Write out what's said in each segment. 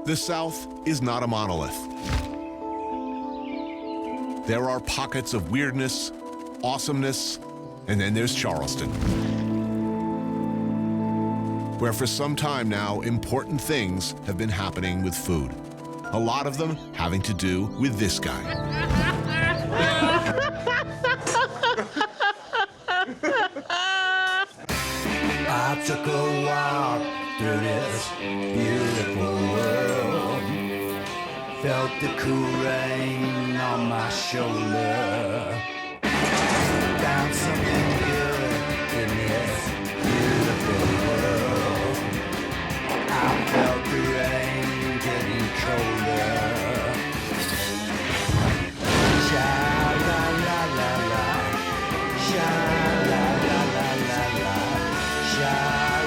The South is not a monolith. There are pockets of weirdness, awesomeness, and then there's Charleston, where for some time now, important things have been happening with food. A lot of them having to do with this guy. I took a walk through this beautiful world, felt the cool rain on my shoulder, found something good in this beautiful world. I felt the rain getting colder. Sha-la-la-la-la, sha-la-la-la-la-la, sha-la-la-la-la,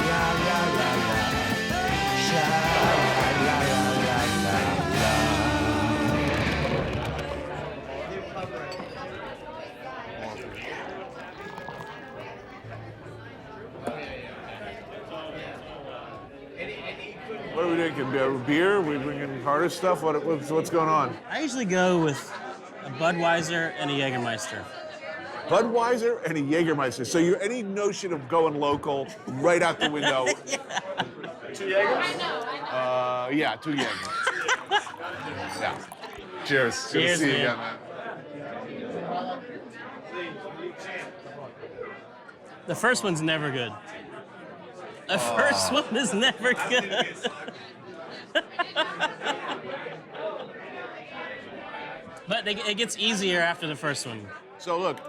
What are we drinking? Beer? We bringing harder stuff? What's going on? I usually go with a Budweiser and a Jägermeister. Budweiser and a Jägermeister. So you're any notion of going local right out the window. Yeah. 2 Jägers? Yeah, 2 Jägers. Yeah. Cheers. Good Cheers, to see you man. again, man. The first one's never good. The first one is never good. But it gets easier after the first one. So look,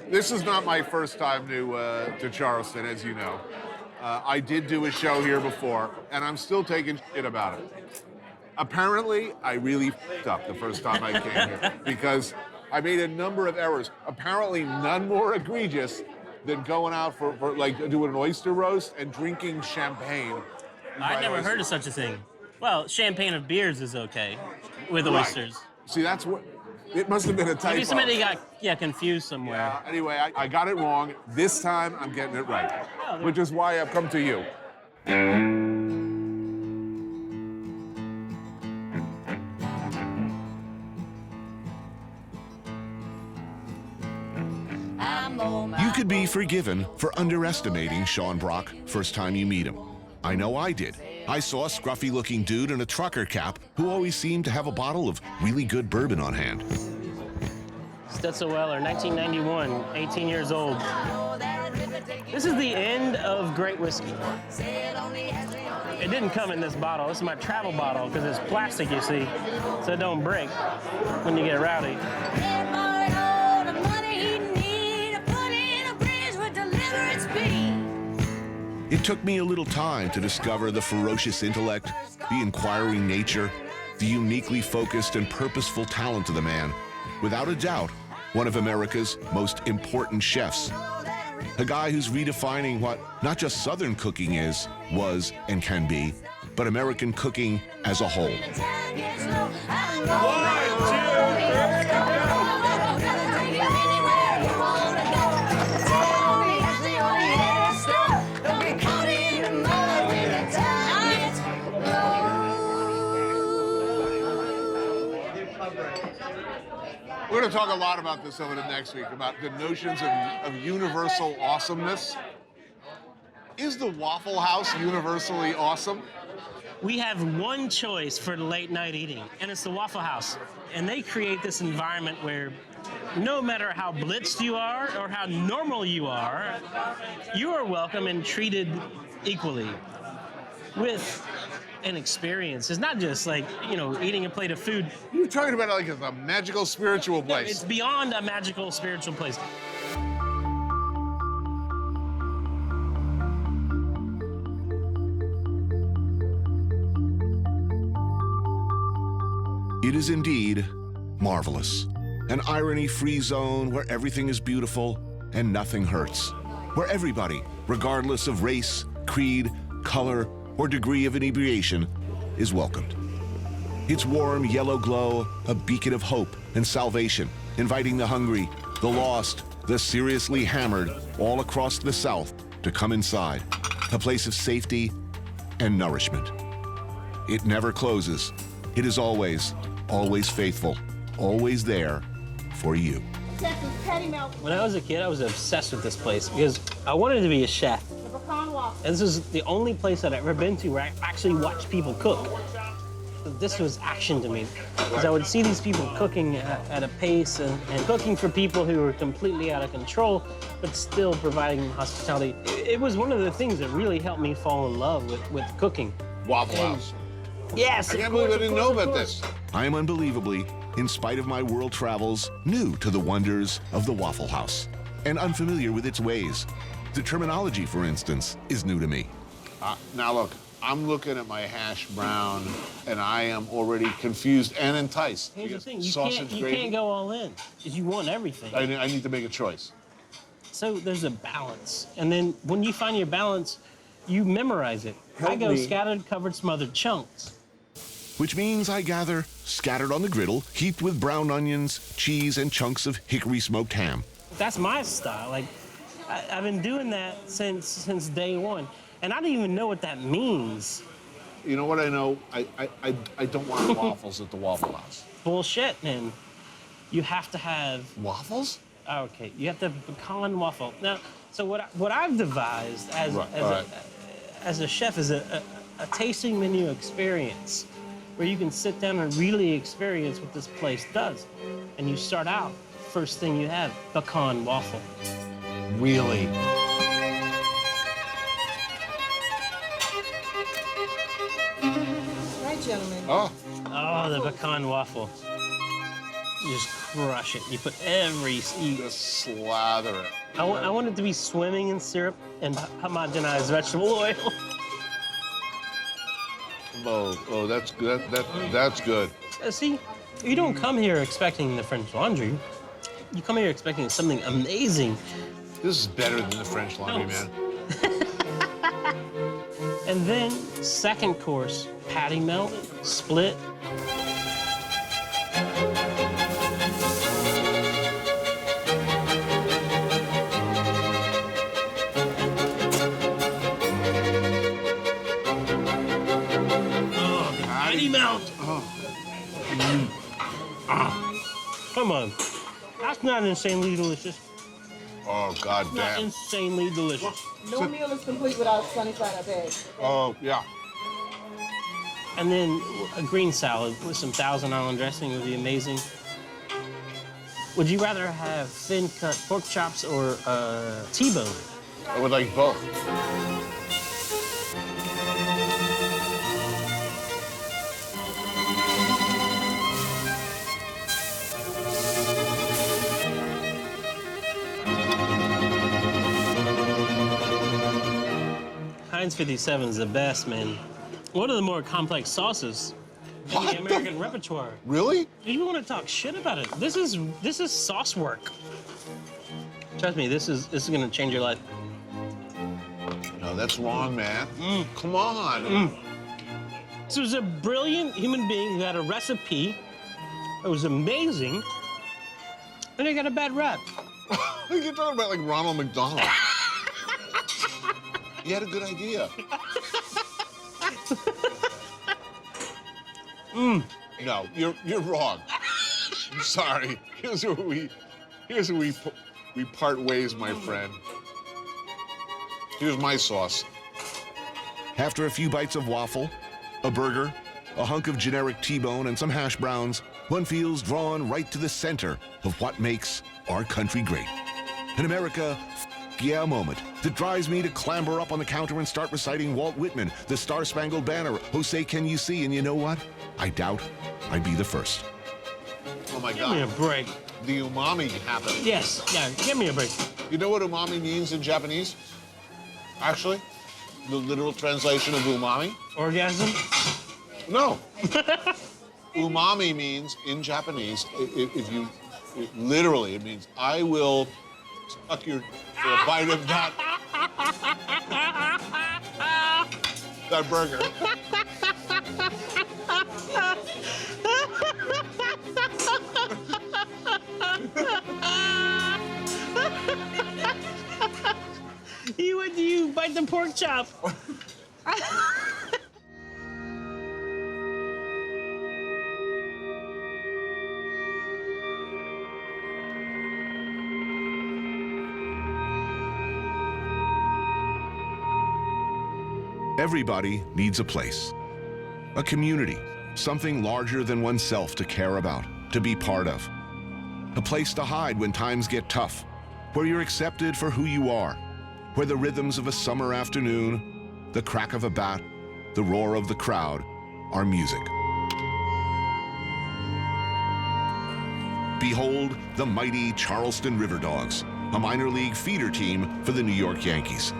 this is not my first time to Charleston, as you know. I did do a show here before, and I'm still taking shit about it. Apparently, I really f***ed up the first time I came here because I made a number of errors. Apparently, none more egregious than going out for like doing an oyster roast and drinking champagne. I never heard of such a thing. Well, champagne of beers is okay with oysters. See, that's what. It must have been a typo. Maybe somebody got confused somewhere. Yeah, anyway, I got it wrong. This time, I'm getting it right, which is why I've come to you. You could be forgiven for underestimating Sean Brock first time you meet him. I know I did. I saw a scruffy-looking dude in a trucker cap who always seemed to have a bottle of really good bourbon on hand. Stutzelweller, 1991, 18 years old. This is the end of great whiskey. It didn't come in this bottle. This is my travel bottle because it's plastic, you see, so it don't break when you get rowdy. It took me a little time to discover the ferocious intellect, the inquiring nature, the uniquely focused and purposeful talent of the man. Without a doubt, one of America's most important chefs. A guy who's redefining what not just Southern cooking is, was, and can be, but American cooking as a whole. We're going to talk a lot about this over the next week, about the notions of universal awesomeness. Is the Waffle House universally awesome? We have one choice for late night eating, and it's the Waffle House. And they create this environment where no matter how blitzed you are or how normal you are welcome and treated equally with an experience. It's not just like, eating a plate of food. You're talking about it like it's a magical spiritual place. No, it's beyond a magical spiritual place. It is indeed marvelous. An irony-free zone where everything is beautiful and nothing hurts. Where everybody, regardless of race, creed, color, or degree of inebriation, is welcomed. Its warm yellow glow, a beacon of hope and salvation, inviting the hungry, the lost, the seriously hammered all across the South to come inside. A place of safety and nourishment. It never closes. It is always, always faithful, always there for you. When I was a kid, I was obsessed with this place because I wanted to be a chef. And this is the only place I'd ever been to where I actually watched people cook. This was action to me because I would see these people cooking at a pace and cooking for people who were completely out of control, but still providing hospitality. It was one of the things that really helped me fall in love with cooking. Waffle House. Yes, I can't believe I didn't know about this. I am unbelievably, in spite of my world travels, new to the wonders of the Waffle House and unfamiliar with its ways. The terminology, for instance, is new to me. Now look, I'm looking at my hash brown, and I am already confused and enticed. Here's the thing, Sausage you gravy. can't go all in because you want everything. I need to make a choice. So there's a balance. And then when you find your balance, you memorize it. I go scattered, covered, smothered chunks. Which means I gather, scattered on the griddle, heaped with brown onions, cheese, and chunks of hickory smoked ham. That's my style. Like, I've been doing that since day one. And I don't even know what that means. You know what I know? I don't want waffles at the Waffle House. Bullshit, man. You have to have... Waffles? Okay, you have to have pecan waffle. Now, so what I've devised as a chef is a tasting menu experience where you can sit down and really experience what this place does. And you start out, first thing you have, pecan waffle. Really? Right, gentlemen. Oh, the pecan waffle. You just crush it. You put you Just slather it. I want it to be swimming in syrup and homogenized vegetable oil. Oh, that's good. That's good. See, you don't come here expecting the French Laundry. You come here expecting something amazing. This is better than the French Laundry, man. And then, second course, patty melt, split. Patty melt. Come on. That's not insanely delicious. Oh, God Not damn. insanely delicious. No meal is complete without sunny side up egg. Oh, yeah. And then a green salad with some Thousand Island dressing would be amazing. Would you rather have thin cut pork chops or T-bone? I would like both. Heinz 57 is the best, man. One of the more complex sauces in the American repertoire. Really? You want to talk shit about it? This is sauce work. Trust me, this is gonna change your life. No, that's wrong, man. Come on. This was a brilliant human being who had a recipe. It was amazing. And he got a bad rap. You're talking about like Ronald McDonald. He had a good idea. No, you're wrong. I'm sorry. Here's where we part ways, my friend. Here's my sauce. After a few bites of waffle, a burger, a hunk of generic T-bone, and some hash browns, one feels drawn right to the center of what makes our country great. An America yeah moment that drives me to clamber up on the counter and start reciting Walt Whitman, the Star-Spangled Banner, Oh Say Can You See, and you know what? I doubt I'd be the first. Oh my Give me a God. break. The umami happened. Yes, yeah, give me a break. You know what umami means in Japanese? Actually, the literal translation of umami? Orgasm? No. Umami means in Japanese, literally, it means I will suck your for a bite of that burger. You bite the pork chop. Everybody needs a place, a community, something larger than oneself to care about, to be part of. A place to hide when times get tough, where you're accepted for who you are, where the rhythms of a summer afternoon, the crack of a bat, the roar of the crowd are music. Behold the mighty Charleston RiverDogs, a minor league feeder team for the New York Yankees.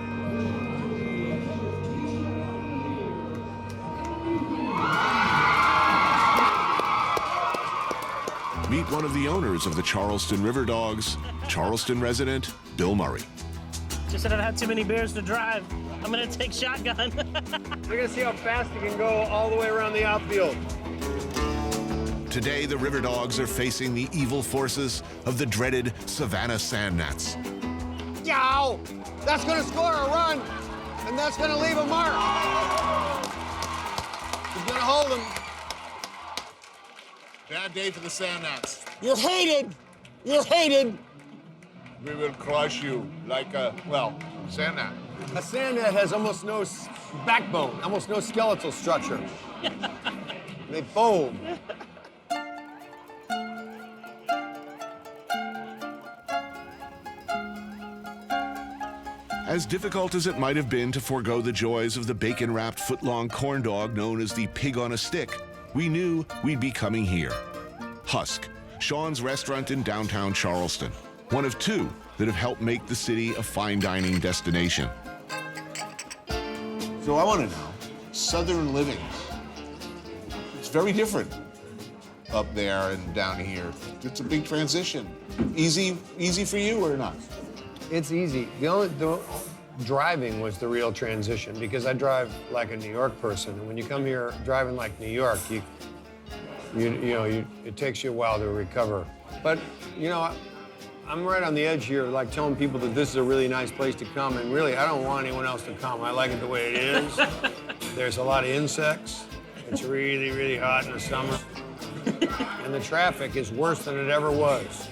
Meet one of the owners of the Charleston RiverDogs, Charleston resident Bill Murray. Just said I've had too many beers to drive. I'm gonna take shotgun. We're gonna see how fast he can go all the way around the outfield. Today, the RiverDogs are facing the evil forces of the dreaded Savannah Sand Gnats. Yow! That's gonna score a run, and that's gonna leave a mark. He's gonna hold him. Bad day for the Sand Gnats. You're hated! You're hated! We will crush you like a, well, sand gnat. A sand gnat has almost no backbone, almost no skeletal structure. They fold. As difficult as it might have been to forego the joys of the bacon-wrapped foot-long corn dog known as the pig on a stick, we knew we'd be coming here. Husk, Sean's restaurant in downtown Charleston, one of two that have helped make the city a fine dining destination. So I want to know, Southern living, it's very different up there and down here. It's a big transition. Easy for you or not? It's easy. The driving was the real transition because I drive like a New York person, and when you come here driving like New York, it takes you a while to recover. But I'm right on the edge here, like telling people that this is a really nice place to come, and really, I don't want anyone else to come. I like it the way it is. There's a lot of insects. It's really, really hot in the summer. And the traffic is worse than it ever was.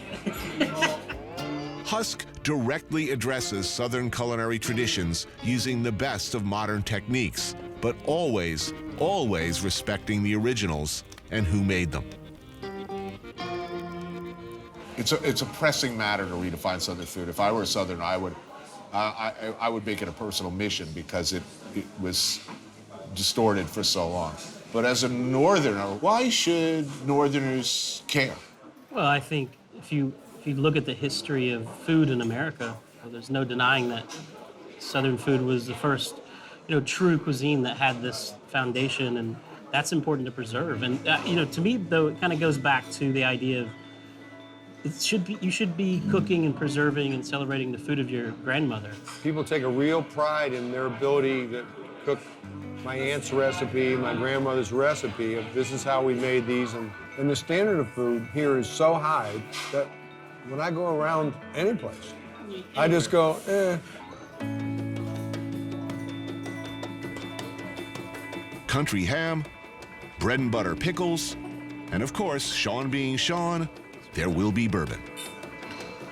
Husk directly addresses Southern culinary traditions using the best of modern techniques, but always, always respecting the originals and who made them. It's a pressing matter to redefine Southern food. If I were a Southerner, I would make it a personal mission because it was distorted for so long. But as a Northerner, why should Northerners care? Well, I think if you look at the history of food in America, there's no denying that Southern food was the first, true cuisine that had this foundation, and that's important to preserve. And to me, though, it kind of goes back to the idea of you should be cooking and preserving and celebrating the food of your grandmother. People take a real pride in their ability to cook my aunt's recipe, my grandmother's recipe of this is how we made these. And the standard of food here is so high that when I go around any place, I just go, eh. Country ham, bread and butter pickles, and of course, Sean being Sean, there will be bourbon.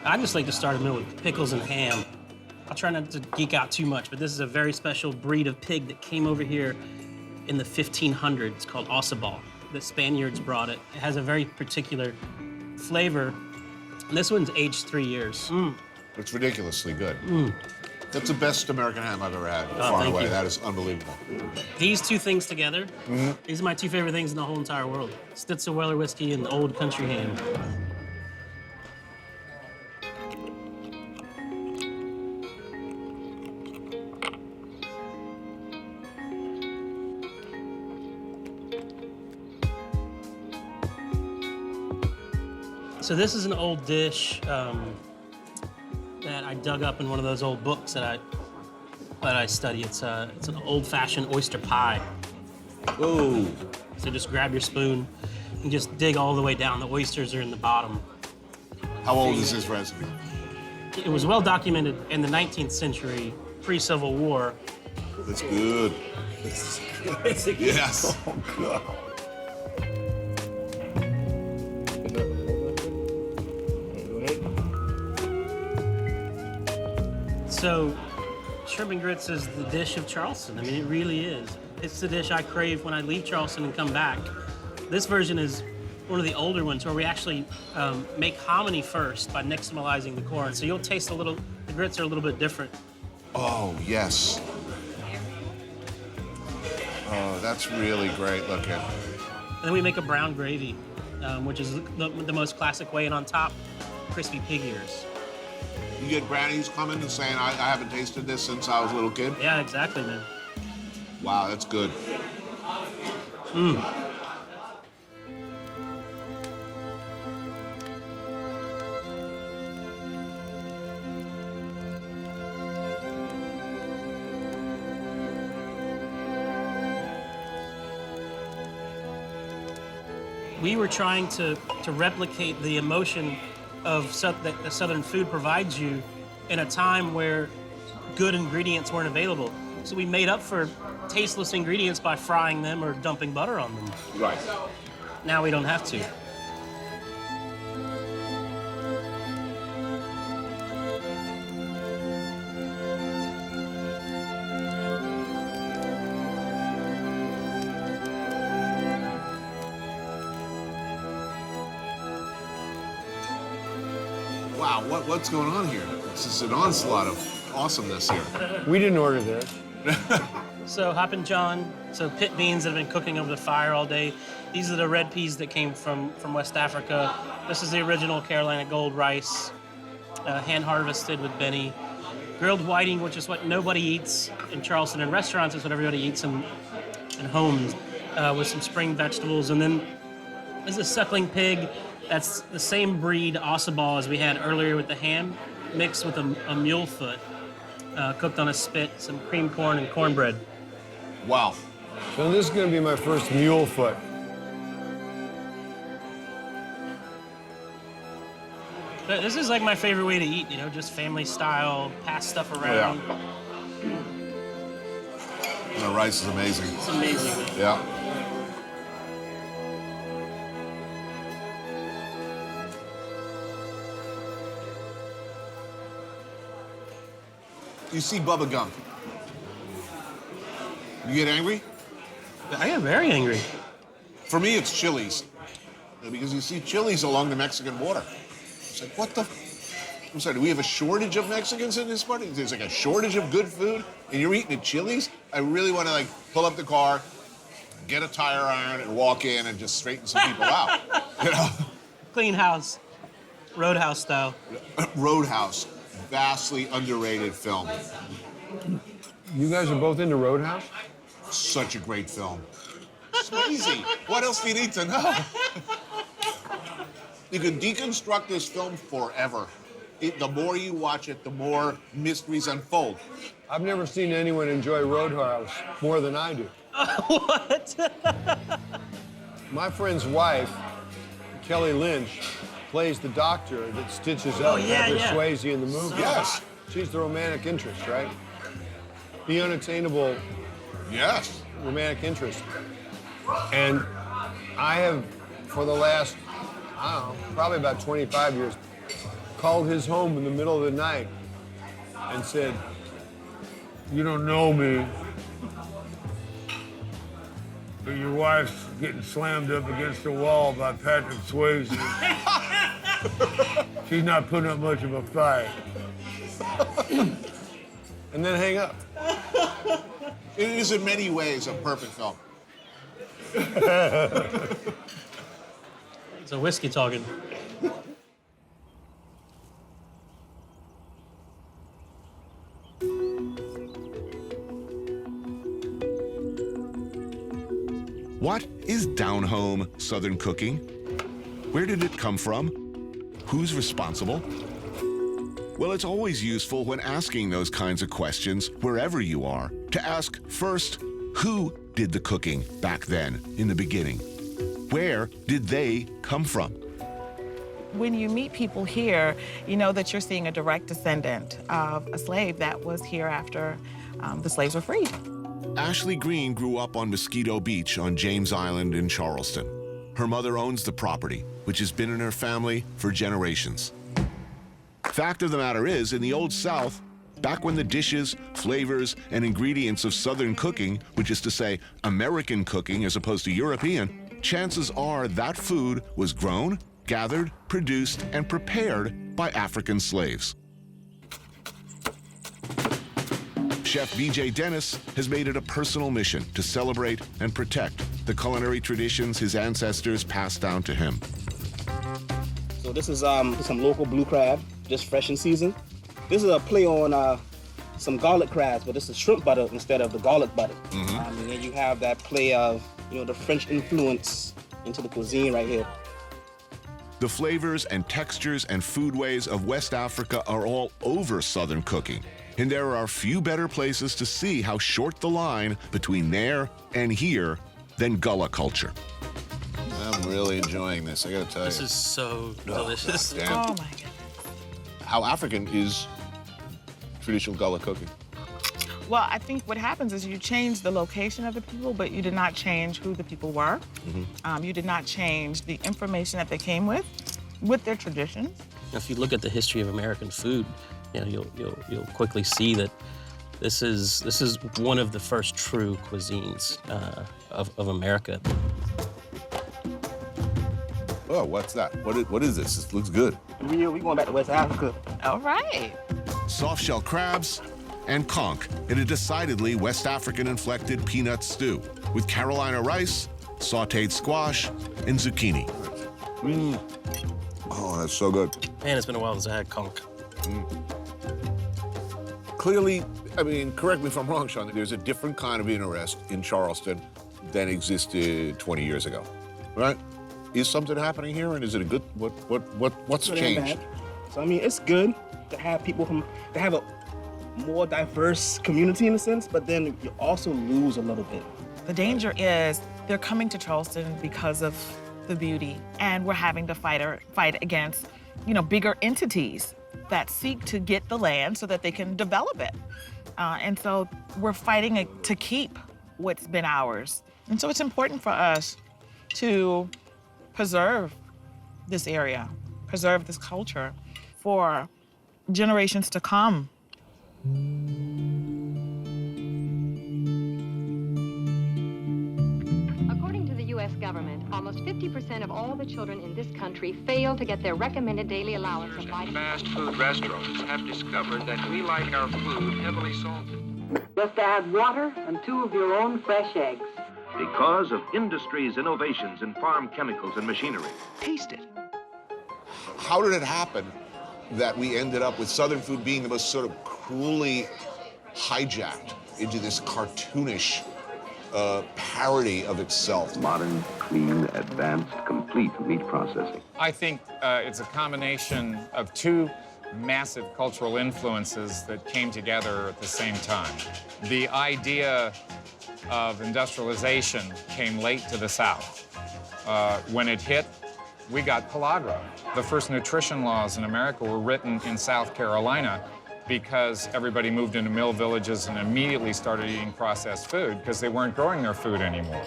I just like to start a meal with pickles and ham. I'll try not to geek out too much, but this is a very special breed of pig that came over here in the 1500s called Ossabal. The Spaniards brought it. It has a very particular flavor. And this one's aged 3 years. It's ridiculously good. That's the best American ham I've ever had, Oh, far thank away. you. That is unbelievable. These two things together, these are my two favorite things in the whole entire world. Stitzelweller whiskey and old country ham. So this is an old dish that I dug up in one of those old books that I study. It's an old-fashioned oyster pie. Ooh. So just grab your spoon and just dig all the way down. The oysters are in the bottom. How old is this recipe? It was well documented in the 19th century, pre-Civil War. That's good. Yes. Oh, God. So Shrimp and grits is the dish of Charleston. I mean, it really is. It's the dish I crave when I leave Charleston and come back. This version is one of the older ones where we actually make hominy first by nixtamalizing the corn. So you'll taste the grits are a little bit different. Oh, yes. Oh, that's really great looking. And then we make a brown gravy, which is the most classic way, and on top, crispy pig ears. You get grannies coming and saying, I haven't tasted this since I was a little kid. Yeah, exactly, man. Wow, that's good. We were trying to replicate the emotion of that the Southern food provides you in a time where good ingredients weren't available. So we made up for tasteless ingredients by frying them or dumping butter on them. Right. Now we don't have to. Wow, what's going on here? This is an onslaught of awesomeness here. We didn't order this. So Hoppin' John, so pit beans that have been cooking over the fire all day. These are the red peas that came from West Africa. This is the original Carolina gold rice, hand harvested with Benny. Grilled whiting, which is what nobody eats in Charleston. In restaurants, it's what everybody eats in homes, with some spring vegetables. And then this is a suckling pig. That's the same breed Ossabal as we had earlier with the ham, mixed with a mule foot, cooked on a spit, some cream corn and cornbread. Wow. So this is going to be my first mule foot. But this is like my favorite way to eat, you know, just family style, pass stuff around. Oh, yeah. The rice is amazing. It's amazing. Yeah. You see Bubba Gump. You get angry? I get very angry. For me, it's Chili's. Because you see Chili's along the Mexican border. It's like, what the? I'm sorry, do we have a shortage of Mexicans in this party? There's like a shortage of good food, and you're eating at Chili's? I really want to like pull up the car, get a tire iron, and walk in and just straighten some people out. You know? Clean house, Roadhouse style. Roadhouse, vastly underrated film. You guys are both into Roadhouse? Such a great film. It's easy. What else do you need to know? You can deconstruct this film forever. The more you watch it, the more mysteries unfold. I've never seen anyone enjoy Roadhouse more than I do. What? My friend's wife, Kelly Lynch, plays the doctor that stitches up Heather Swayze in the movie. Yes. She's the romantic interest, right? The unattainable Yes. romantic interest. And I have, for the last, I don't know, probably about 25 years, called his home in the middle of the night and said, "You don't know me, but your wife's getting slammed up against the wall by Patrick Swayze. She's not putting up much of a fight." And then hang up. It is in many ways a perfect film. It's a whiskey talking. What is down-home Southern cooking? Where did it come from? Who's responsible? Well, it's always useful when asking those kinds of questions, wherever you are, to ask first, who did the cooking back then, in the beginning? Where did they come from? When you meet people here, you know that you're seeing a direct descendant of a slave that was here after the slaves were freed. Ashley Green grew up on Mosquito Beach on James Island in Charleston. Her mother owns the property, which has been in her family for generations. Fact of the matter is, in the Old South, back when the dishes, flavors, and ingredients of Southern cooking, which is to say American cooking as opposed to European, chances are that food was grown, gathered, produced, and prepared by African slaves. Chef B.J. Dennis has made it a personal mission to celebrate and protect the culinary traditions his ancestors passed down to him. So this is some local blue crab, just fresh in season. This is a play on some garlic crabs, but this is shrimp butter instead of the garlic butter. And then you have that play of, the French influence into the cuisine right here. The flavors and textures and foodways of West Africa are all over Southern cooking, and there are few better places to see how short the line between there and here than Gullah culture. I'm really enjoying this, I gotta tell you. This is so delicious. Damn. Oh my goodness. How African is traditional Gullah cooking? Well, I think what happens is you change the location of the people, but you did not change who the people were. You did not change the information that they came with their traditions. If you look at the history of American food, you'll quickly see that this is one of the first true cuisines of America. Oh, what's that? What is this? This looks good. We going back to West Africa. All right. Soft-shell crabs and conch in a decidedly West African-inflected peanut stew with Carolina rice, sautéed squash, and zucchini. Oh, that's so good. Man, it's been a while since I had conch. Clearly, I mean, correct me if I'm wrong, Sean, there's a different kind of interest in Charleston than existed 20 years ago, right? Is something happening here, and is it a good, what's Good and changed? bad. So, I mean, it's good to have people to have a more diverse community in a sense, but then you also lose a little bit. The danger is they're coming to Charleston because of the beauty, and we're having to fight against, bigger entities that seek to get the land so that they can develop it. And so we're fighting to keep what's been ours. And so it's important for us to preserve this area, preserve this culture for generations to come. According to the U.S. government, almost 50% of all the children in this country fail to get their recommended daily allowance of vitamin. Fast food restaurants have discovered that we like our food heavily salted. Just add water and 2 of your own fresh eggs. Because of industry's innovations in farm chemicals and machinery. Taste it. How did it happen that we ended up with Southern food being the most sort of cruelly hijacked into this cartoonish parody of itself? Modern, clean, advanced, complete meat processing. I think it's a combination of 2 massive cultural influences that came together at the same time. The idea of industrialization came late to the South. When it hit, we got pellagra. The first nutrition laws in America were written in South Carolina because everybody moved into mill villages and immediately started eating processed food because they weren't growing their food anymore.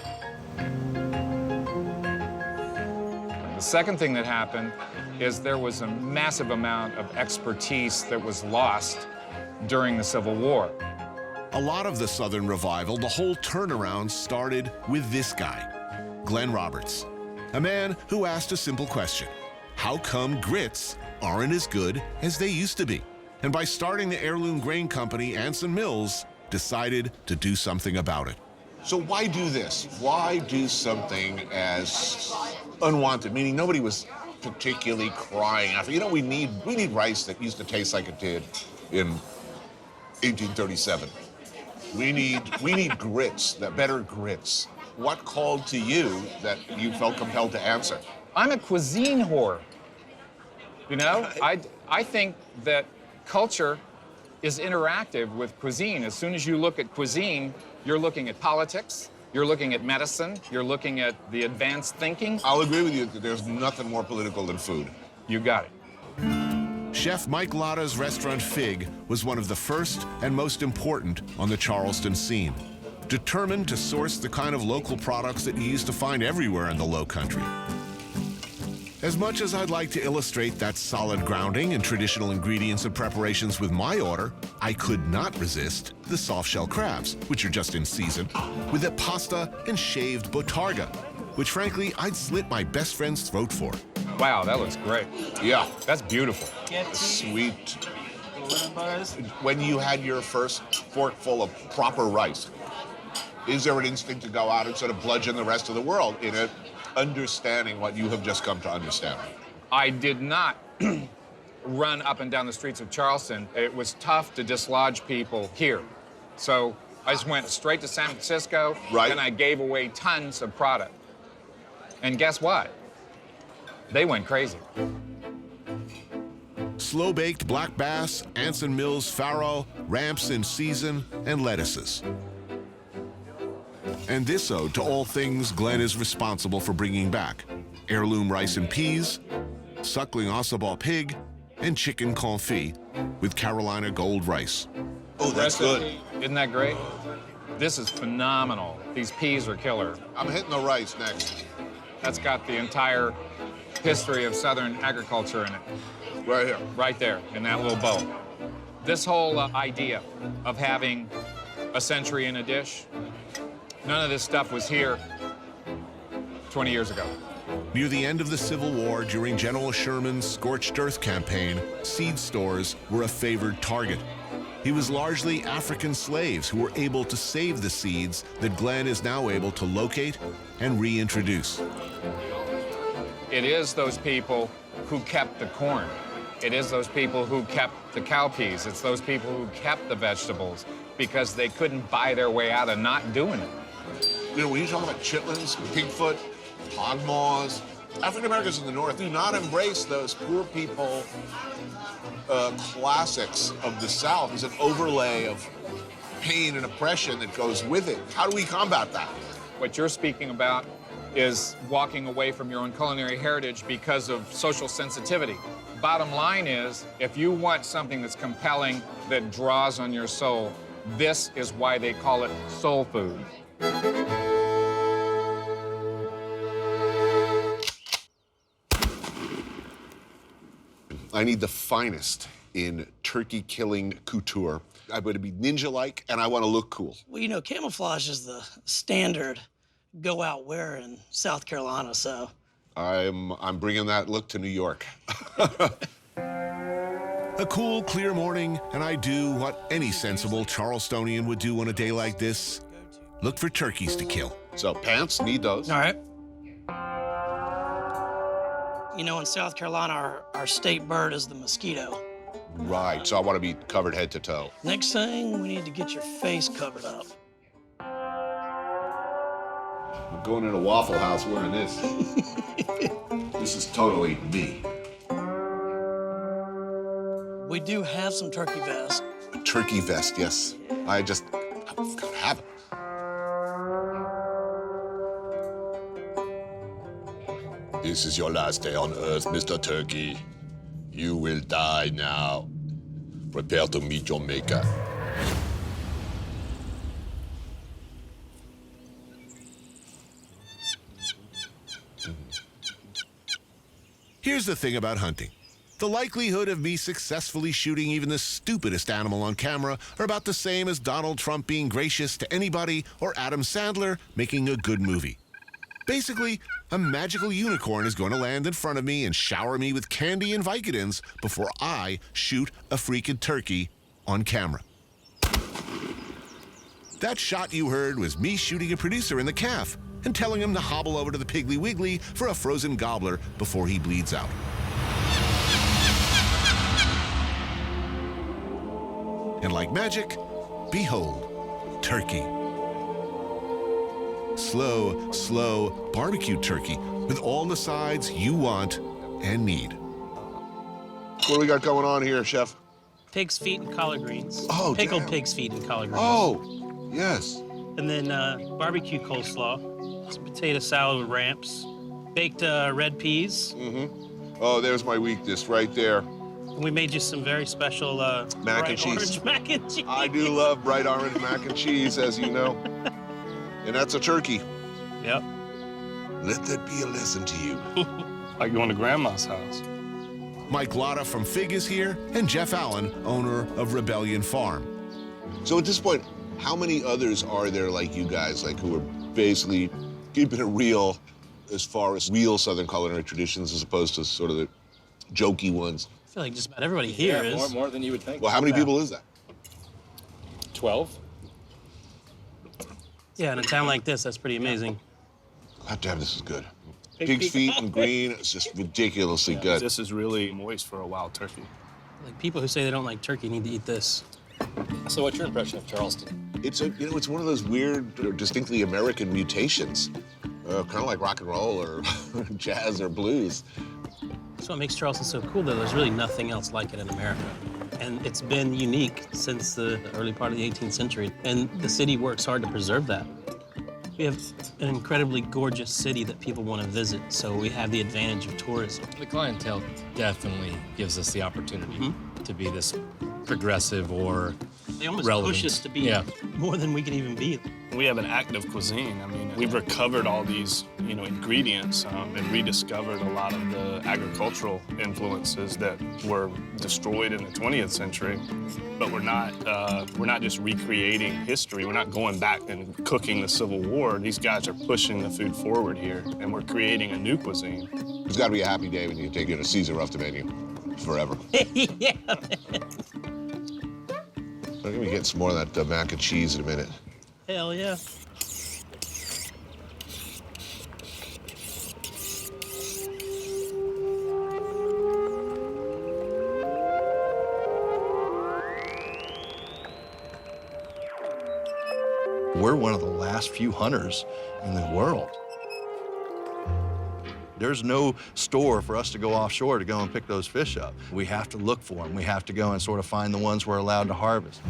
The second thing that happened is there was a massive amount of expertise that was lost during the Civil War. A lot of the Southern revival, the whole turnaround, started with this guy, Glenn Roberts, a man who asked a simple question: how come grits aren't as good as they used to be? And by starting the heirloom grain company, Anson Mills decided to do something about it. So why do this? Why do something as unwanted, meaning nobody was particularly crying after, we need rice that used to taste like it did in 1837. We need grits, better grits. What called to you that you felt compelled to answer? I'm a cuisine whore. I think that culture is interactive with cuisine. As soon as you look at cuisine, you're looking at politics, you're looking at medicine, you're looking at the advanced thinking. I'll agree with you that there's nothing more political than food. You got it. Chef Mike Lotta's restaurant Fig was one of the first and most important on the Charleston scene, determined to source the kind of local products that you used to find everywhere in the Low Country. As much as I'd like to illustrate that solid grounding in traditional ingredients and preparations with my order, I could not resist the soft-shell crabs, which are just in season, with a pasta and shaved botarga, which frankly, I'd slit my best friend's throat for. Wow, that looks great. Yeah. That's beautiful. Sweet. When you had your first forkful of proper rice, is there an instinct to go out and sort of bludgeon the rest of the world in it, understanding what you have just come to understand? I did not run up and down the streets of Charleston. It was tough to dislodge people here. So I just went straight to San Francisco, right, and I gave away tons of product. And guess what? They went crazy. Slow-baked black bass, Anson Mills farro, ramps in season, and lettuces. And this ode to all things Glenn is responsible for bringing back: heirloom rice and peas, suckling Ossabaw pig, and chicken confit with Carolina gold rice. Oh, that's good. Isn't that great? This is phenomenal. These peas are killer. I'm hitting the rice next. That's got the entire history of Southern agriculture in it. Right here. Right there, in that little bowl. This whole idea of having a century in a dish, none of this stuff was here 20 years ago. Near the end of the Civil War, during General Sherman's Scorched Earth campaign, seed stores were a favored target. It was largely African slaves who were able to save the seeds that Glenn is now able to locate and reintroduce. It is those people who kept the corn. It is those people who kept the cowpeas. It's those people who kept the vegetables because they couldn't buy their way out of not doing it. You know, when you talk about chitlins, pigfoot, hog maws, African Americans in the North do not embrace those poor people classics of the South. There's an overlay of pain and oppression that goes with it. How do we combat that? What you're speaking about is walking away from your own culinary heritage because of social sensitivity. Bottom line is, if you want something that's compelling, that draws on your soul, this is why they call it soul food. I need the finest in turkey-killing couture. I'm going to be ninja-like, and I want to look cool. Well, you know, camouflage is the standard go out wear in South Carolina, so. I'm bringing that look to New York. A cool, clear morning, and I do what any sensible Charlestonian would do on a day like this: look for turkeys to kill. So pants, need those. All right. You know, in South Carolina, our state bird is the mosquito. Right, so I want to be covered head to toe. Next thing, we need to get your face covered up. I'm going in a Waffle House wearing this. This is totally me. We do have some turkey vest. A turkey vest, yes. I've got to have it. This is your last day on Earth, Mr. Turkey. You will die now. Prepare to meet your maker. Here's the thing about hunting. The likelihood of me successfully shooting even the stupidest animal on camera are about the same as Donald Trump being gracious to anybody or Adam Sandler making a good movie. Basically, a magical unicorn is going to land in front of me and shower me with candy and Vicodins before I shoot a freaking turkey on camera. That shot you heard was me shooting a producer in the calf and telling him to hobble over to the Piggly Wiggly for a frozen gobbler before he bleeds out. And like magic, behold, turkey. Slow, slow barbecue turkey with all the sides you want and need. What do we got going on here, Chef? Pig's feet and collard greens. Oh, Pickled damn. pig's feet and collard greens. Oh, yes. And then barbecue coleslaw, some potato salad with ramps, baked red peas. Mm-hmm. Oh, there's my weakness right there. And we made you some very special mac and bright cheese. orange mac and cheese. I do love bright orange mac and cheese, as you know. And that's a turkey. Yep. Let that be a lesson to you. like going to grandma's house. Mike Lotta from Fig is here, and Jeff Allen, owner of Rebellion Farm. So at this point, how many others are there like you guys, like who are basically keeping it real as far as real Southern culinary traditions as opposed to sort of the jokey ones? I feel like just about everybody here is. More than you would think. Well, how many people is that? 12. Yeah, in a town like this, that's pretty amazing. God damn, this is good. Pig's feet and green, it's just ridiculously good. This is really moist for a wild turkey. Like people who say they don't like turkey need to eat this. So what's your impression of Charleston? It's it's one of those weird or distinctly American mutations, kind of like rock and roll or jazz or blues. That's what makes Charleston so cool, though. There's really nothing else like it in America. And it's been unique since the early part of the 18th century. And the city works hard to preserve that. We have an incredibly gorgeous city that people want to visit, so we have the advantage of tourism. The clientele definitely gives us the opportunity to be this progressive or They almost relevant. push us to be more than we can even be. We have an active cuisine. I mean, we've recovered all these, ingredients and rediscovered a lot of the agricultural influences that were destroyed in the 20th century. But we're not just recreating history. We're not going back and cooking the Civil War. These guys are pushing the food forward here, and we're creating a new cuisine. It's got to be a happy day when you take it to Caesar off the menu forever. Yeah, man. I'm gonna get some more of that mac and cheese in a minute. Hell yeah. We're one of the last few hunters in the world. There's no store for us to go offshore to go and pick those fish up. We have to look for them. We have to go and sort of find the ones we're allowed to harvest.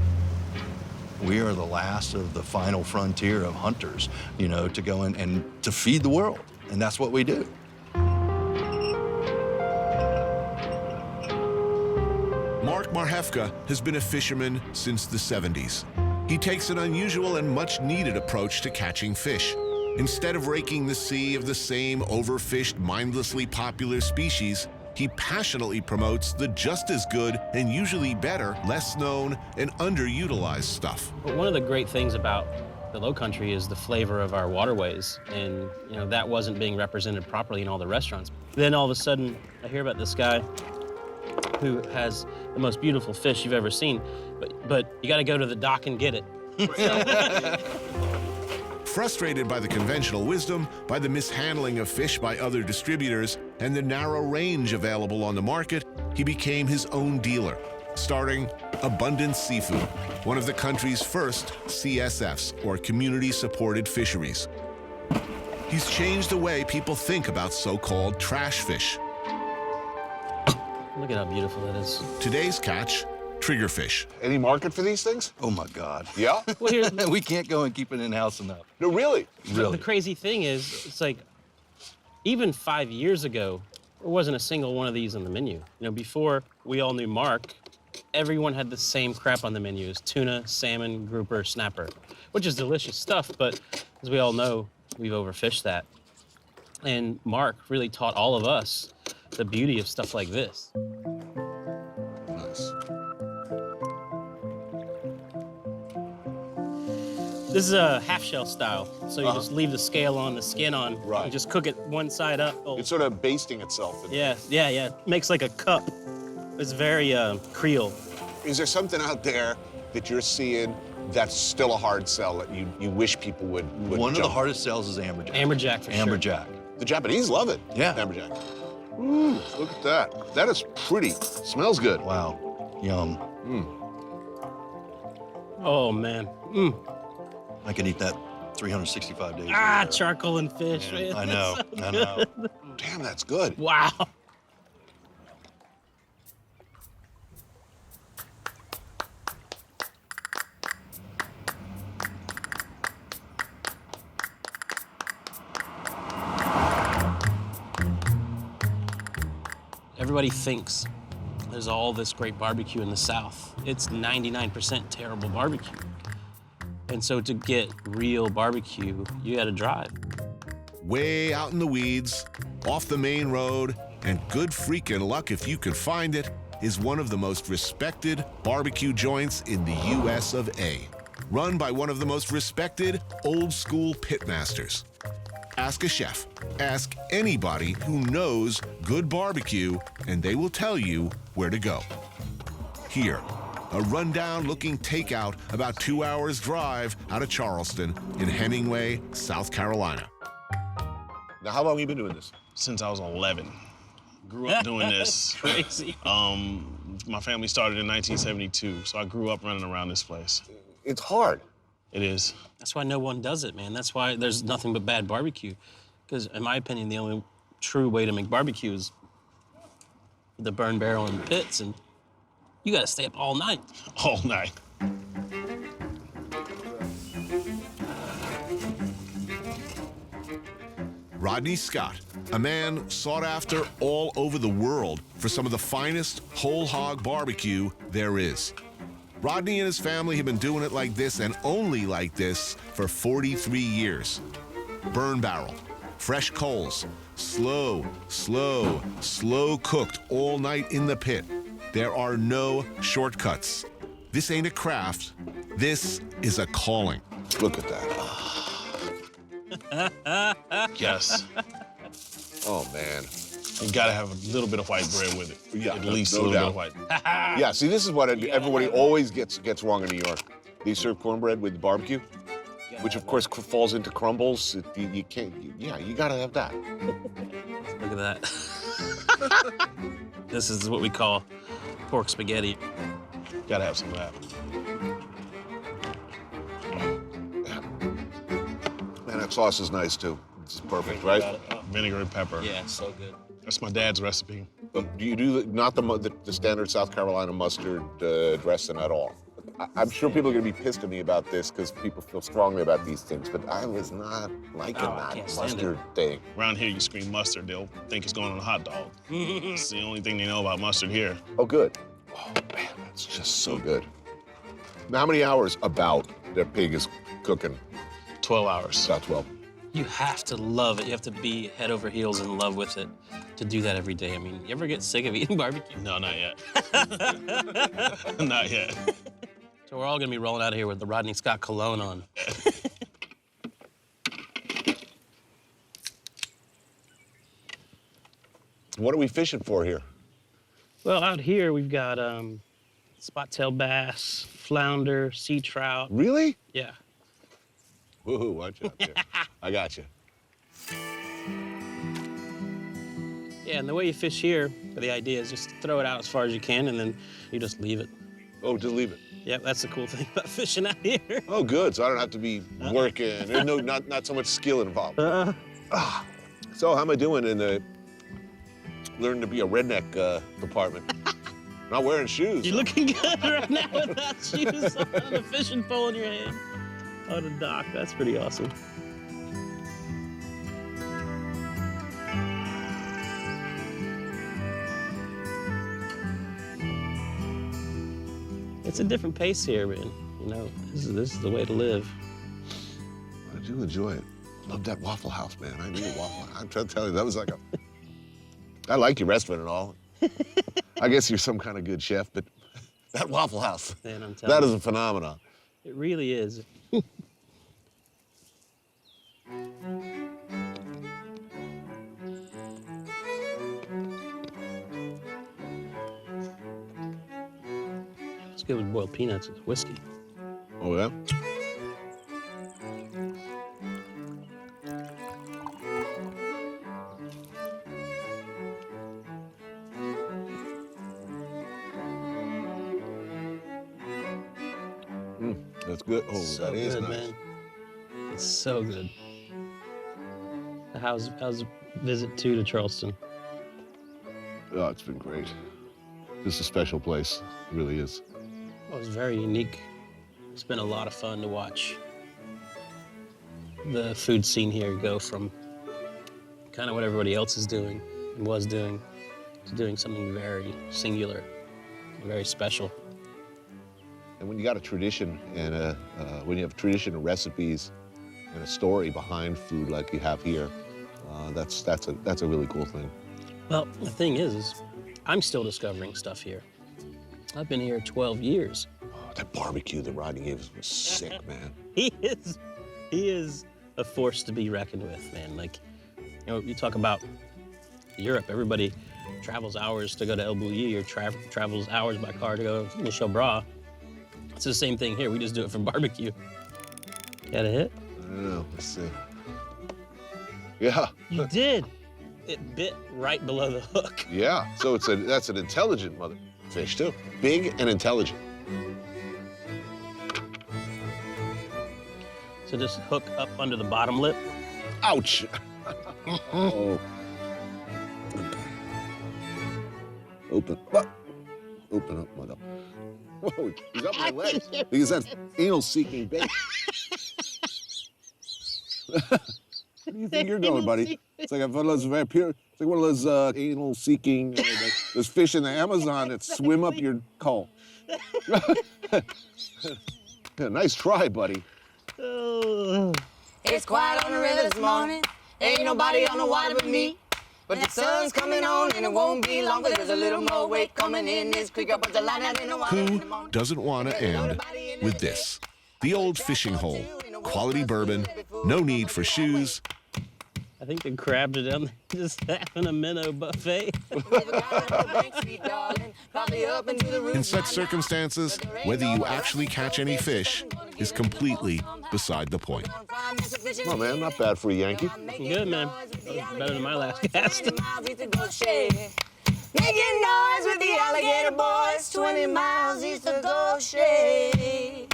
We are the last of the final frontier of hunters, to go in and to feed the world. And that's what we do. Mark Marhefka has been a fisherman since the 70s. He takes an unusual and much-needed approach to catching fish. Instead of raking the sea of the same overfished, mindlessly popular species, he passionately promotes the just as good and usually better, less known and underutilized stuff. But one of the great things about the Lowcountry is the flavor of our waterways, and that wasn't being represented properly in all the restaurants. Then all of a sudden, I hear about this guy who has the most beautiful fish you've ever seen, but you got to go to the dock and get it. Frustrated by the conventional wisdom, by the mishandling of fish by other distributors, and the narrow range available on the market, he became his own dealer, starting Abundance Seafood, one of the country's first CSFs, or community-supported fisheries. He's changed the way people think about so-called trash fish. Look at how beautiful that is. Today's catch, triggerfish. Any market for these things? Oh, my God. Yeah? Well, We can't go and keep it in-house enough. No, really? The crazy thing is, it's like, even 5 years ago, there wasn't a single one of these on the menu. Before we all knew Mark, everyone had the same crap on the menu as tuna, salmon, grouper, snapper, which is delicious stuff, but as we all know, we've overfished that. And Mark really taught all of us the beauty of stuff like this. Nice. This is a half-shell style, so you just leave the scale on, the skin on, Right. and just cook it one side up. Oh. It's sort of basting itself. Yeah. Makes like a cup. It's very Creole. Is there something out there that you're seeing that's still a hard sell that you wish people would One of the jump? hardest sells is amberjack. Amberjack, for sure. Amberjack. The Japanese love it. Yeah. Amberjack. Ooh, look at that. That is pretty. Smells good. Wow. Yum. Oh, man. I could eat that 365 days. Charcoal and fish. Yeah, man. I know. That's so I know. good. Damn, that's good. Wow. Everybody thinks there's all this great barbecue in the South. It's 99% terrible barbecue. And so to get real barbecue, you gotta drive. way out in the weeds, off the main road, and good freaking luck if you can find it, is one of the most respected barbecue joints in the US of A, run by one of the most respected old-school pitmasters. Ask a chef, ask anybody who knows good barbecue, and they will tell you where to go. Here, a rundown-looking takeout about 2 hours drive out of Charleston in Hemingway, South Carolina. Now, how long have you been doing this? Since I was 11. Grew up doing this. Crazy. My family started in 1972, so I grew up running around this place. It's hard. It is. That's why no one does it, man. That's why there's nothing but bad barbecue. Because in my opinion, the only true way to make barbecue is the burn barrel and pits, and you gotta stay up all night. All night. Rodney Scott, a man sought after all over the world for some of the finest whole hog barbecue there is. Rodney and his family have been doing it like this and only like this for 43 years. Burn barrel, fresh coals, slow cooked all night in the pit. There are no shortcuts. This ain't a craft, this is a calling. Look at that. Yes. Oh, man. You gotta have a little bit of white bread with it. Yeah, at least no a little doubt. bit of white. Yeah, see, this is what everybody always gets wrong in New York. They serve cornbread with barbecue, which of course falls into crumbles. You can't. You gotta have that. Look at that. This is what we call pork spaghetti. Gotta have some of that. Man, that sauce is nice too. It's perfect, right? Vinegar and pepper. Yeah, it's so good. That's my dad's recipe. Do you do not the standard South Carolina mustard dressing at all? I'm sure people are going to be pissed at me about this because people feel strongly about these things, but I was not liking that mustard thing. Around here, you scream mustard, they'll think it's going on a hot dog. It's the only thing they know about mustard here. Oh, good. Oh, man, that's just so good. Now, how many hours about that pig is cooking? 12 hours. About 12. You have to love it. You have to be head over heels in love with it to do that every day. I mean, you ever get sick of eating barbecue? No, not yet. Not yet. So we're all gonna be rolling out of here with the Rodney Scott cologne on. What are we fishing for here? Well, out here we've got spot-tailed bass, flounder, sea trout. Really? Yeah. Woohoo, watch out there. I got you. Yeah, and the way you fish here, the idea is just throw it out as far as you can, and then you just leave it. Oh, just leave it. Yep, that's the cool thing about fishing out here. Oh, good. So I don't have to be working. There's not so much skill involved. So how am I doing in the learning to be a redneck department? Not wearing shoes. You're looking good right now without shoes on and a fishing pole in your hand. On the dock, that's pretty awesome. It's a different pace here, man. You know, this is the way to live. I do enjoy it. Love that Waffle House, man. I need a Waffle House. I'm trying to tell you, that was like a... I like your restaurant and all. I guess you're some kind of good chef, but that Waffle House, Man, I'm telling that you. is a phenomenon. It really is. It's good with boiled peanuts with whiskey. Oh, yeah? That's good. Oh, So that is good, nice. man. It's so good. How's visit to Charleston? Oh, it's been great. This is a special place. It really is. Well, it's very unique. It's been a lot of fun to watch the food scene here go from kind of what everybody else is doing and was doing to doing something very singular, very special. And when you got a tradition and when you have tradition and recipes and a story behind food like you have here, That's a really cool thing. Well, the thing is I'm still discovering stuff here. I've been here 12 years. Oh, that barbecue that Rodney gave us was sick, man. He is a force to be reckoned with, man. Like, you know, you talk about Europe, everybody travels hours to go to El Bulli or travels hours by car to go to Michel Bras. It's the same thing here. We just do it for barbecue. Got a hit? I don't know. Let's see. Yeah. You did. It bit right below the hook. Yeah. So that's an intelligent mother fish too. Big and intelligent. So just hook up under the bottom lip. Ouch. Oh. Open. What? Open up, mother. Whoa, he's up my legs. Because that's anal-seeking bait. Where do you think you're going, buddy? It's like one of those it's like one of those anal-seeking those fish in the Amazon that swim up your caul. Yeah, nice try, buddy. It's quiet on the river this morning. Ain't nobody on the water but me. But the sun's coming on and it won't be long, but there's a little more weight coming in this creek. I put the line out in the water. Who doesn't want to end with this? The old fishing hole. Quality bourbon, no need for shoes. I think the crabs are down there just having a minnow buffet. In such circumstances, whether you actually catch any fish is completely beside the point. Oh, man, not bad for a Yankee. Good, man. Better than my last cast. Making noise with the alligator boys, 20 miles east of Gaucher.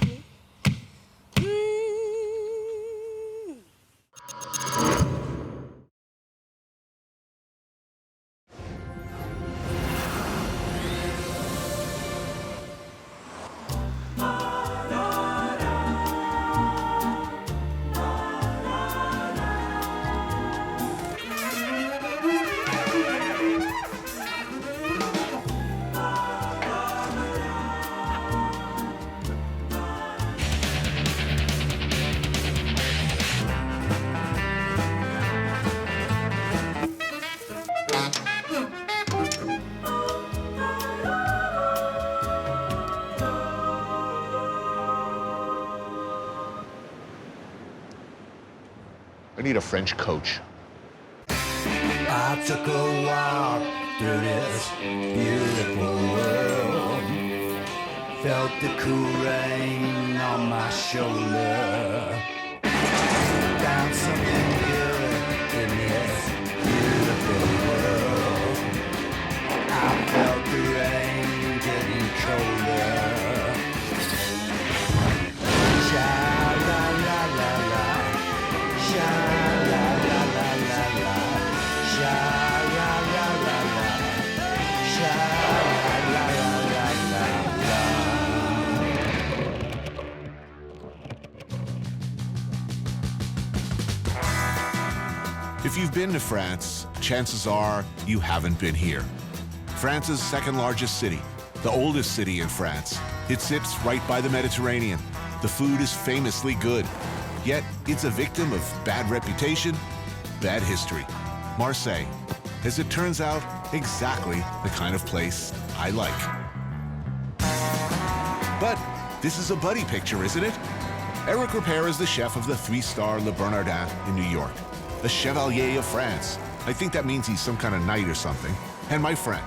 I need a French coach. I took a walk through this beautiful world. Felt the cool rain on my shoulder. Found something good in this beautiful world. I felt the rain getting colder. Sha-la-la-la-la. Sha-la-la-la-la-la. Sha-la-la-la-la. Sha-la-la-la-la-la. If you've been to France, chances are you haven't been here. France's second largest city, the oldest city in France. It sits right by the Mediterranean. The food is famously good. Yet it's a victim of bad reputation, bad history. Marseille, as it turns out, exactly the kind of place I like. But this is a buddy picture, isn't it? Eric Ripert is the chef of the 3-star Le Bernardin in New York. The Chevalier of France. I think that means he's some kind of knight or something. And my friend.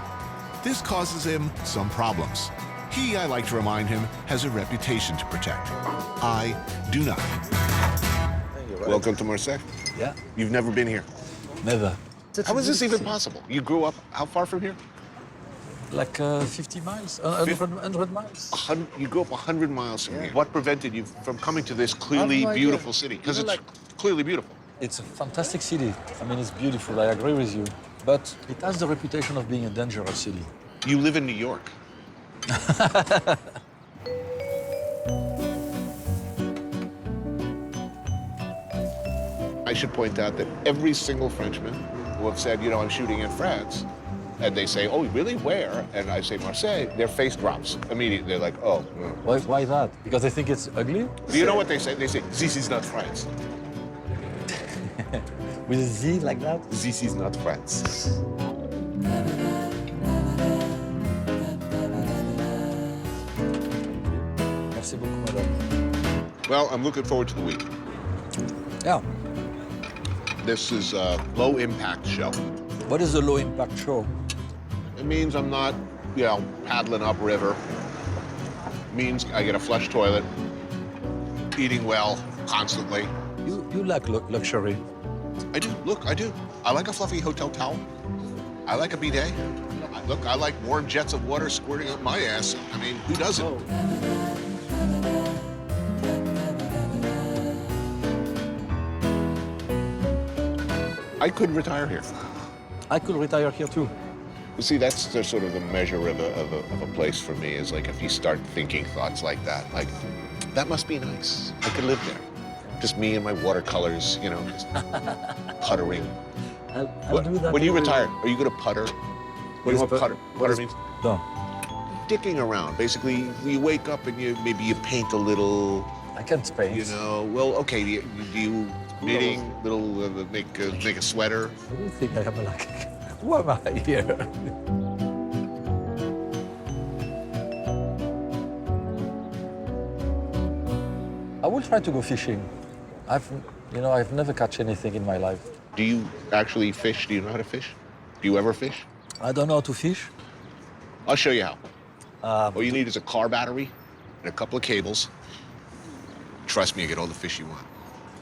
This causes him some problems. He, I like to remind him, has a reputation to protect. I do not. Welcome to Marseille. Yeah. You've never been here? Never. How is this even possible? You grew up how far from here? Like 50 miles, 100 miles. You grew up 100 miles from here. What prevented you from coming to this clearly beautiful city? Because it's clearly beautiful. It's a fantastic city. I mean, it's beautiful, I agree with you. But it has the reputation of being a dangerous city. You live in New York. I should point out that every single Frenchman who have said, you know, I'm shooting in France, and they say, oh, really? Where? And I say Marseille, their face drops immediately. They're like, oh. No. Why that? Because they think it's ugly? Do you know what they say? They say, this is not France. With a Z like that? This is not France. Merci beaucoup, madame. Well, I'm looking forward to the week. Yeah. This is a low-impact show. What is a low-impact show? It means I'm not, paddling upriver. It means I get a flush toilet, eating well constantly. You like luxury. I do. Look, I do. I like a fluffy hotel towel. I like a bidet. Look, I like warm jets of water squirting up my ass. I mean, who doesn't? I could retire here. I could retire here too. You see, that's the sort of the measure of a place for me, is like if you start thinking thoughts like that, that must be nice. I could live there. Just me and my watercolors, just puttering. I'll do that. When you retire, are you going to putter? What do you know what putter? Putter means? No. Dicking around. Basically, you wake up and maybe you paint a little. I can't paint. Well, okay. Do you knitting? Make a sweater. I don't think I have Who am I here? I will try to go fishing. I've never catch anything in my life. Do you actually fish? Do you know how to fish? Do you ever fish? I don't know how to fish. I'll show you how. All you need is a car battery and a couple of cables. Trust me, you get all the fish you want.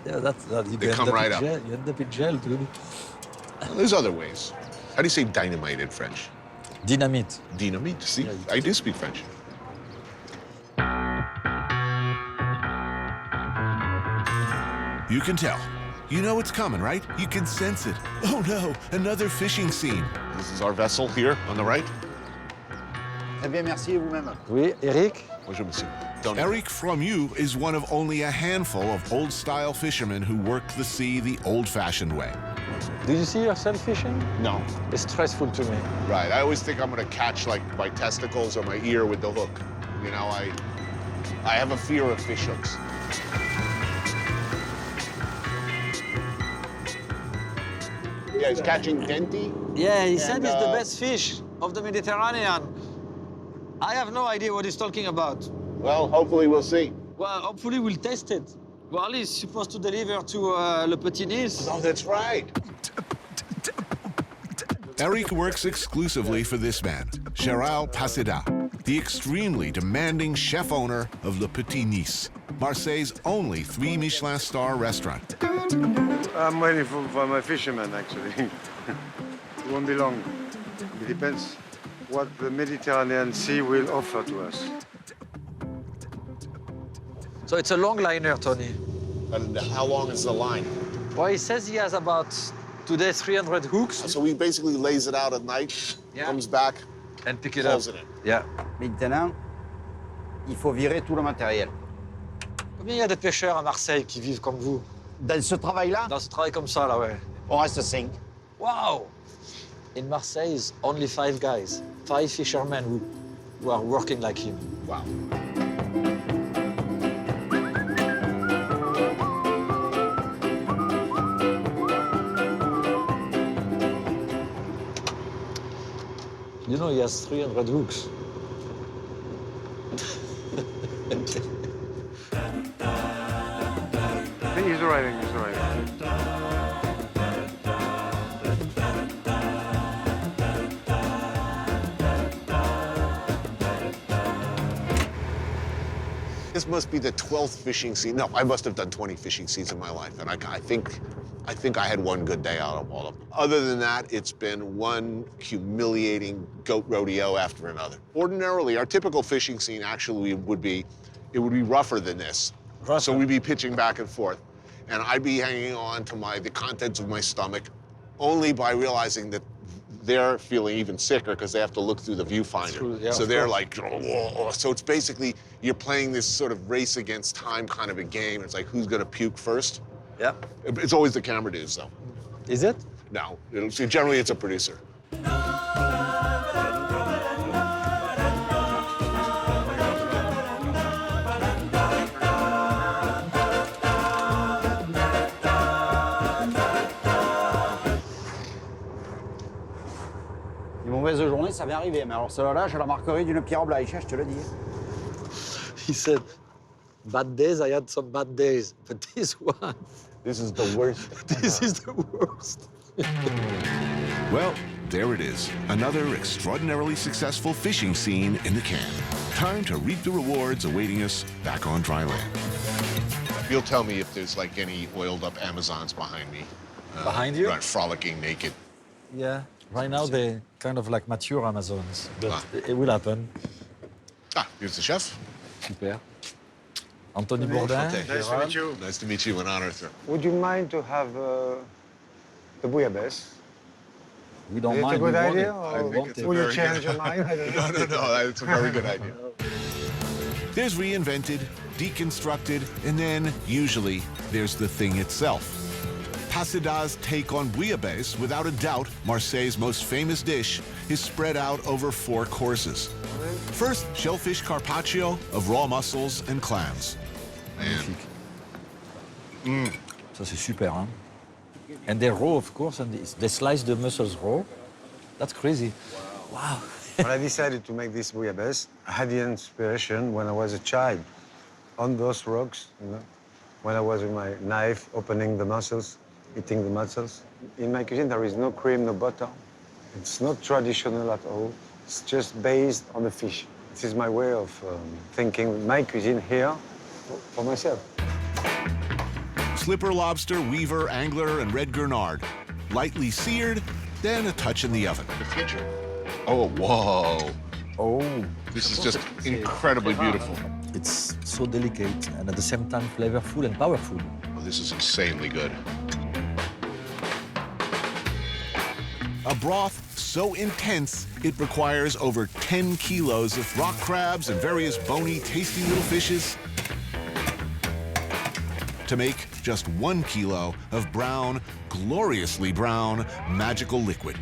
Yeah, they come right up. You end up in jail, dude. Well, there's other ways. How do you say dynamite in French? Dynamite. Dynamite. See, I do speak French. You can tell. You know it's coming, right? You can sense it. Oh no, another fishing scene. This is our vessel here on the right. Très bien, merci, vous-même. Oui, Eric? Bonjour, monsieur. Eric Fromu is one of only a handful of old-style fishermen who work the sea the old-fashioned way. Do you see yourself fishing? No. It's stressful to me. Right. I always think I'm going to catch, my testicles or my ear with the hook. I have a fear of fish hooks. Yeah, he's catching denti. Yeah, he said it's the best fish of the Mediterranean. I have no idea what he's talking about. Well, hopefully we'll see. Well, hopefully we'll test it. Well, he's supposed to deliver to Le Petit Nice. Oh, that's right. Eric works exclusively for this man, Gérald Paseda, the extremely demanding chef-owner of Le Petit Nice, Marseille's only 3 Michelin star restaurant. I'm waiting for my fisherman, actually. It won't be long. It depends what the Mediterranean Sea will offer to us. So it's a long liner, Tony. And how long is the line? Well, he says he has about, today, 300 hooks. So he basically lays it out at night, comes back, and pick it pulls up. it in. Yeah. Maintenant, il faut virer tout le matériel. Combien il y a de pêcheurs à Marseille qui vivent comme vous? Dans ce travail-là? Dans ce travail comme ça, là, ouais. On reste 5. Wow! In Marseille, only 5 guys. 5 fishermen who are working like him. Wow. You know, he has 300 hooks. He's arriving, he's arriving. This must be the 12th fishing scene. No, I must have done 20 fishing scenes in my life, and I think I had one good day out of all of them. Other than that, it's been one humiliating goat rodeo after another. Ordinarily, our typical fishing scene actually would be rougher than this. So we'd be pitching back and forth, and I'd be hanging on to the contents of my stomach only by realizing that they're feeling even sicker because they have to look through the viewfinder. Yeah, so they're like, whoa. So it's basically, you're playing this sort of race against time kind of a game. It's like, who's gonna puke first? Yeah. It's always the camera dudes, though. Is it? No, generally it's a producer. Oui, ça m'est arrivé, mais alors celle-là, je la marquerai d'une pierre blanche, je te le dis. He said, bad days, I had some bad days, but this one... This is the worst. This is the worst. Well, there it is. Another extraordinarily successful fishing scene in the can. Time to reap the rewards awaiting us back on dry land. You'll tell me if there's like any oiled up Amazons behind me. Behind you? Right, frolicking naked. Yeah, right now they're kind of like mature Amazons, but it will happen. Ah, here's the chef. Super. Anthony Bourdain. Nice to meet you. Nice to meet you, an honor, sir. Would you mind to have the Bouillabaisse? We don't Is it mind. a good we want idea, it. or We want it. will you change your mind? I don't know. No, it's a very good idea. There's reinvented, deconstructed, and then, usually, there's the thing itself. Pasida's take on Bouillabaisse, without a doubt, Marseille's most famous dish, is spread out over 4 courses. First, shellfish carpaccio of raw mussels and clams. Magnifique. Ça, c'est super, hein? And they're raw, of course, and they slice the mussels raw. That's crazy. Wow. When I decided to make this bouillabaisse, I had the inspiration when I was a child. On those rocks, you know, when I was with my knife opening the mussels, eating the mussels. In my cuisine, there is no cream, no butter. It's not traditional at all. It's just based on the fish. This is my way of thinking my cuisine here for myself. Slipper lobster, weaver, angler, and red gurnard. Lightly seared, then a touch in the oven. The future. Oh, whoa. Oh. This is just incredibly beautiful. It's so delicate and at the same time flavorful and powerful. Oh, this is insanely good. A broth so intense, it requires over 10 kilos of rock crabs and various bony, tasty little fishes to make just 1 kilo of brown, gloriously brown, magical liquid.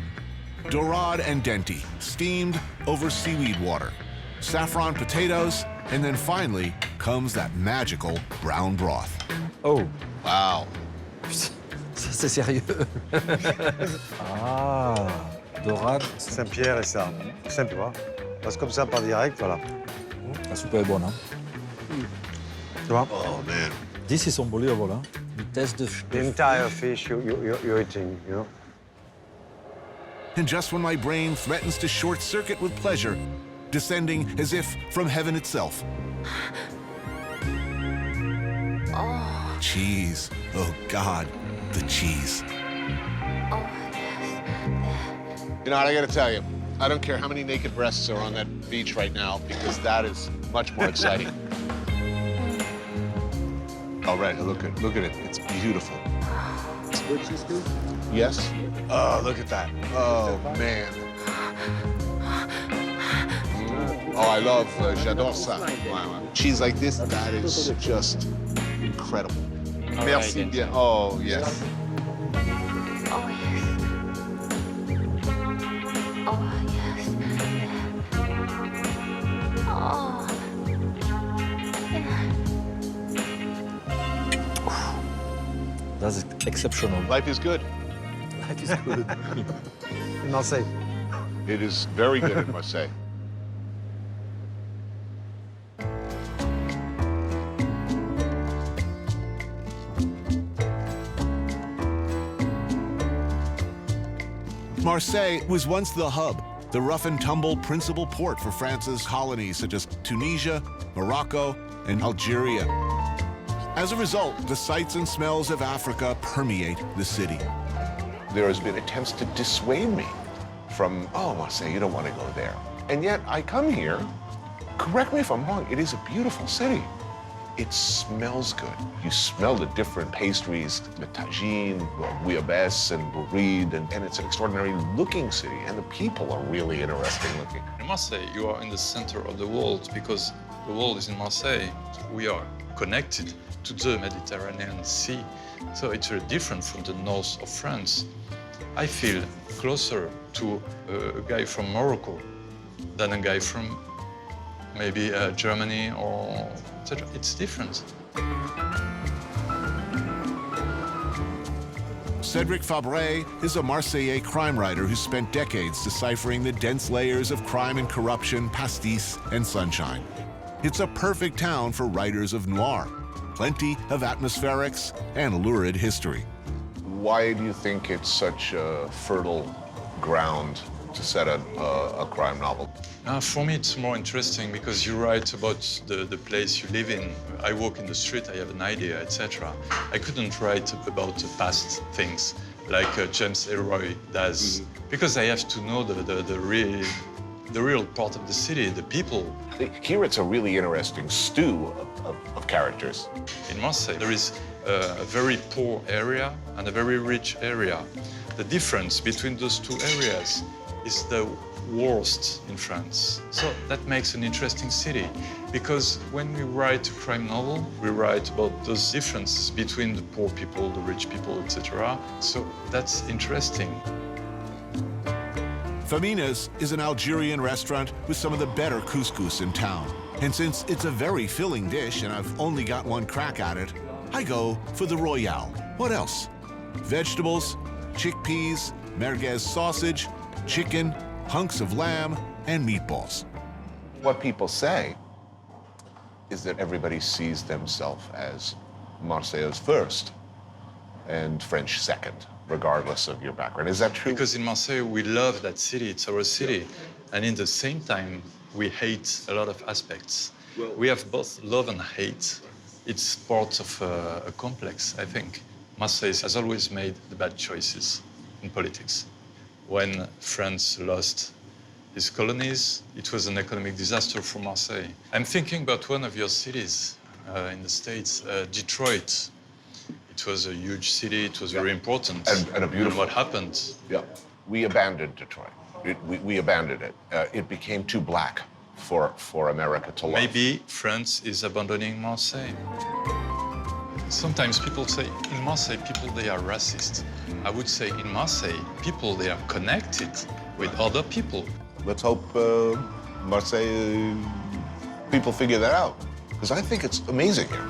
Dorade and denti, steamed over seaweed water. Saffron potatoes, and then finally comes that magical brown broth. Oh. Wow. Ça, c'est sérieux. Ah, dorade. Saint-Pierre et ça. Simple, tu vois. Passe comme ça par direct, voilà. La soupe est bonne, hein? Tu vois? Oh, man. This is unbelievable, hein? You taste the entire fish you're eating, you know? And just when my brain threatens to short-circuit with pleasure, descending as if from heaven itself. Oh. Cheese. Oh, God, the cheese. Oh, yes. You know what, I gotta tell you, I don't care how many naked breasts are on that beach right now, because that is much more exciting. All right, look at it. It's beautiful. Good cheese too? Yes? Oh, look at that. Oh, man. Oh, I love, j'adore ça. Wow. Cheese like this, that is just incredible. Merci bien. Oh, yes. Oh, yes. Oh, yes. Oh. That's exceptional. Life is good. Life is good. In Marseille. It is very good in Marseille. Marseille was once the hub, the rough-and-tumble principal port for France's colonies such as Tunisia, Morocco, and Algeria. As a result, the sights and smells of Africa permeate the city. There has been attempts to dissuade me from, oh, Marseille, you don't want to go there. And yet I come here, correct me if I'm wrong, it is a beautiful city. It smells good. You smell the different pastries, the tagine, Bouillabaisse, and bourride, and it's an extraordinary looking city, and the people are really interesting looking. In Marseille, you are in the center of the world because the world is in Marseille. We are connected to the Mediterranean Sea, so it's very different from the north of France. I feel closer to a guy from Morocco than a guy from maybe Germany or etc. It's different. Cédric Fabre is a Marseillais crime writer who spent decades deciphering the dense layers of crime and corruption, pastis, and sunshine. It's a perfect town for writers of noir. Plenty of atmospherics and lurid history. Why do you think it's such a fertile ground to set a crime novel? For me, it's more interesting because you write about the place you live in. I walk in the street, I have an idea, etc. I couldn't write about the past things like James Elroy does, because I have to know the real part of the city, the people. Here it's a really interesting stew of characters. In Marseille, there is a very poor area and a very rich area. The difference between those two areas is the worst in France. So that makes an interesting city, because when we write a crime novel, we write about those differences between the poor people, the rich people, etc. So that's interesting. Famina's is an Algerian restaurant with some of the better couscous in town. And since it's a very filling dish and I've only got one crack at it, I go for the Royale. What else? Vegetables, chickpeas, merguez sausage, chicken, hunks of lamb, and meatballs. What people say is that everybody sees themselves as Marseillais first and French second, regardless of your background. Is that true? Because in Marseille, we love that city, it's our city. And in the same time, we hate a lot of aspects. We have both love and hate. It's part of a complex, I think. Marseille has always made the bad choices in politics. When France lost its colonies, it was an economic disaster for Marseille. I'm thinking about one of your cities in the States, Detroit. It was a huge city, it was very important. And a beautiful. And what happened? Yeah, we abandoned Detroit. We abandoned it. It became too black for America to love. Maybe France is abandoning Marseille. Sometimes people say, in Marseille, people, they are racist. I would say, in Marseille, people, they are connected with other people. Let's hope Marseille people figure that out, because I think it's amazing here.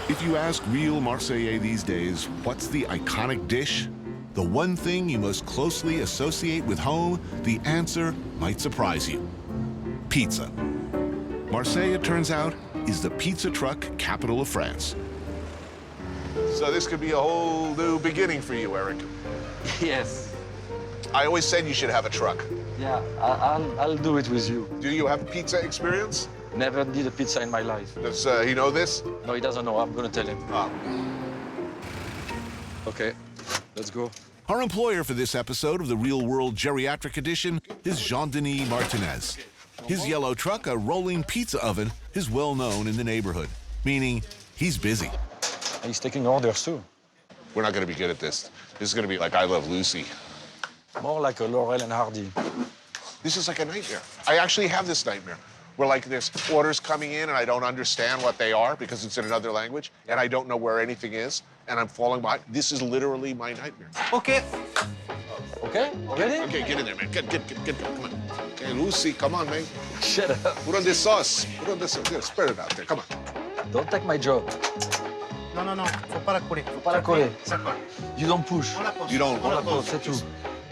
If you ask real Marseillais these days, what's the iconic dish? The one thing you most closely associate with home, the answer might surprise you. Pizza. Marseille, it turns out, is the pizza truck capital of France. So this could be a whole new beginning for you, Eric. Yes. I always said you should have a truck. Yeah, I'll do it with you. Do you have pizza experience? Never did a pizza in my life. Does he know this? No, he doesn't know. I'm gonna tell him. Oh. Okay, let's go. Our employer for this episode of the Real World Geriatric Edition is Jean-Denis Martinez. His yellow truck, a rolling pizza oven, is well known in the neighborhood, meaning he's busy. He's taking orders too. We're not going to be good at this. This is going to be like I Love Lucy. More like a Laurel and Hardy. This is like a nightmare. I actually have this nightmare where like there's orders coming in and I don't understand what they are because it's in another language and I don't know where anything is and I'm falling behind. This is literally my nightmare. Okay. Okay, ready? Okay, get in there, man. Get, come on. Okay, Lucy, come on, man. Shut up. Put on this sauce. Put on this, spread it out there, come on. Don't take my job. Non, faut pas la coller. Faut pas la coller. You don't push. You don't. On la pose, c'est tout.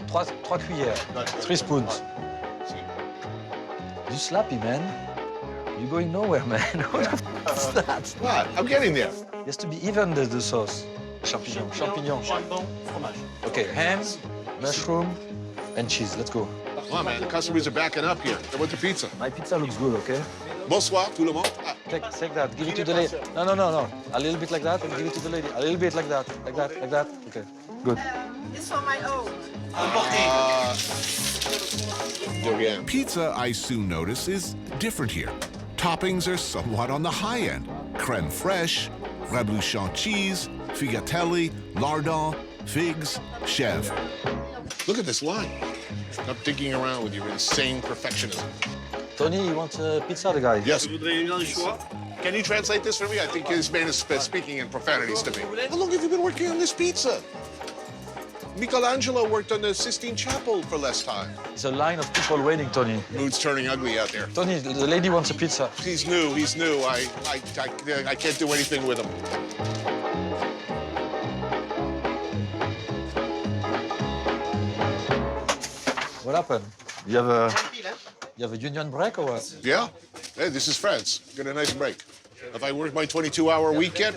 3 cuillères, 3 spoons. You slappy, man. You're going nowhere, man. What's that? What? I'm getting there. It has to be even, the sauce. Champignon. Jambon, fromage. Okay, ham, mushroom, and cheese. Let's go. Come on, man. The customers are backing up here. They want the pizza. My pizza looks good, okay? Bonsoir, tout le monde. Take that. Give it to the lady. No. A little bit like that, and give it to the lady. A little bit like that. Like that. Okay. Good. It's for my own. Pizza, I soon notice, is different here. Toppings are somewhat on the high end. Crème fraîche, reblochon cheese, figatelli, lardon, figs, chèvre. Look at this line. Stop digging around with your insane perfectionism. Tony, you want pizza, the guy? Yes. Can you translate this for me? I think this man is speaking in profanities to me. How long have you been working on this pizza? Michelangelo worked on the Sistine Chapel for less time. It's a line of people waiting, Tony. Mood's turning ugly out there. Tony, the lady wants a pizza. He's new. I can't do anything with him. What happened? You have a union break or what? Yeah. Hey, this is France. Get a nice break. Have I worked my 22-hour week yet?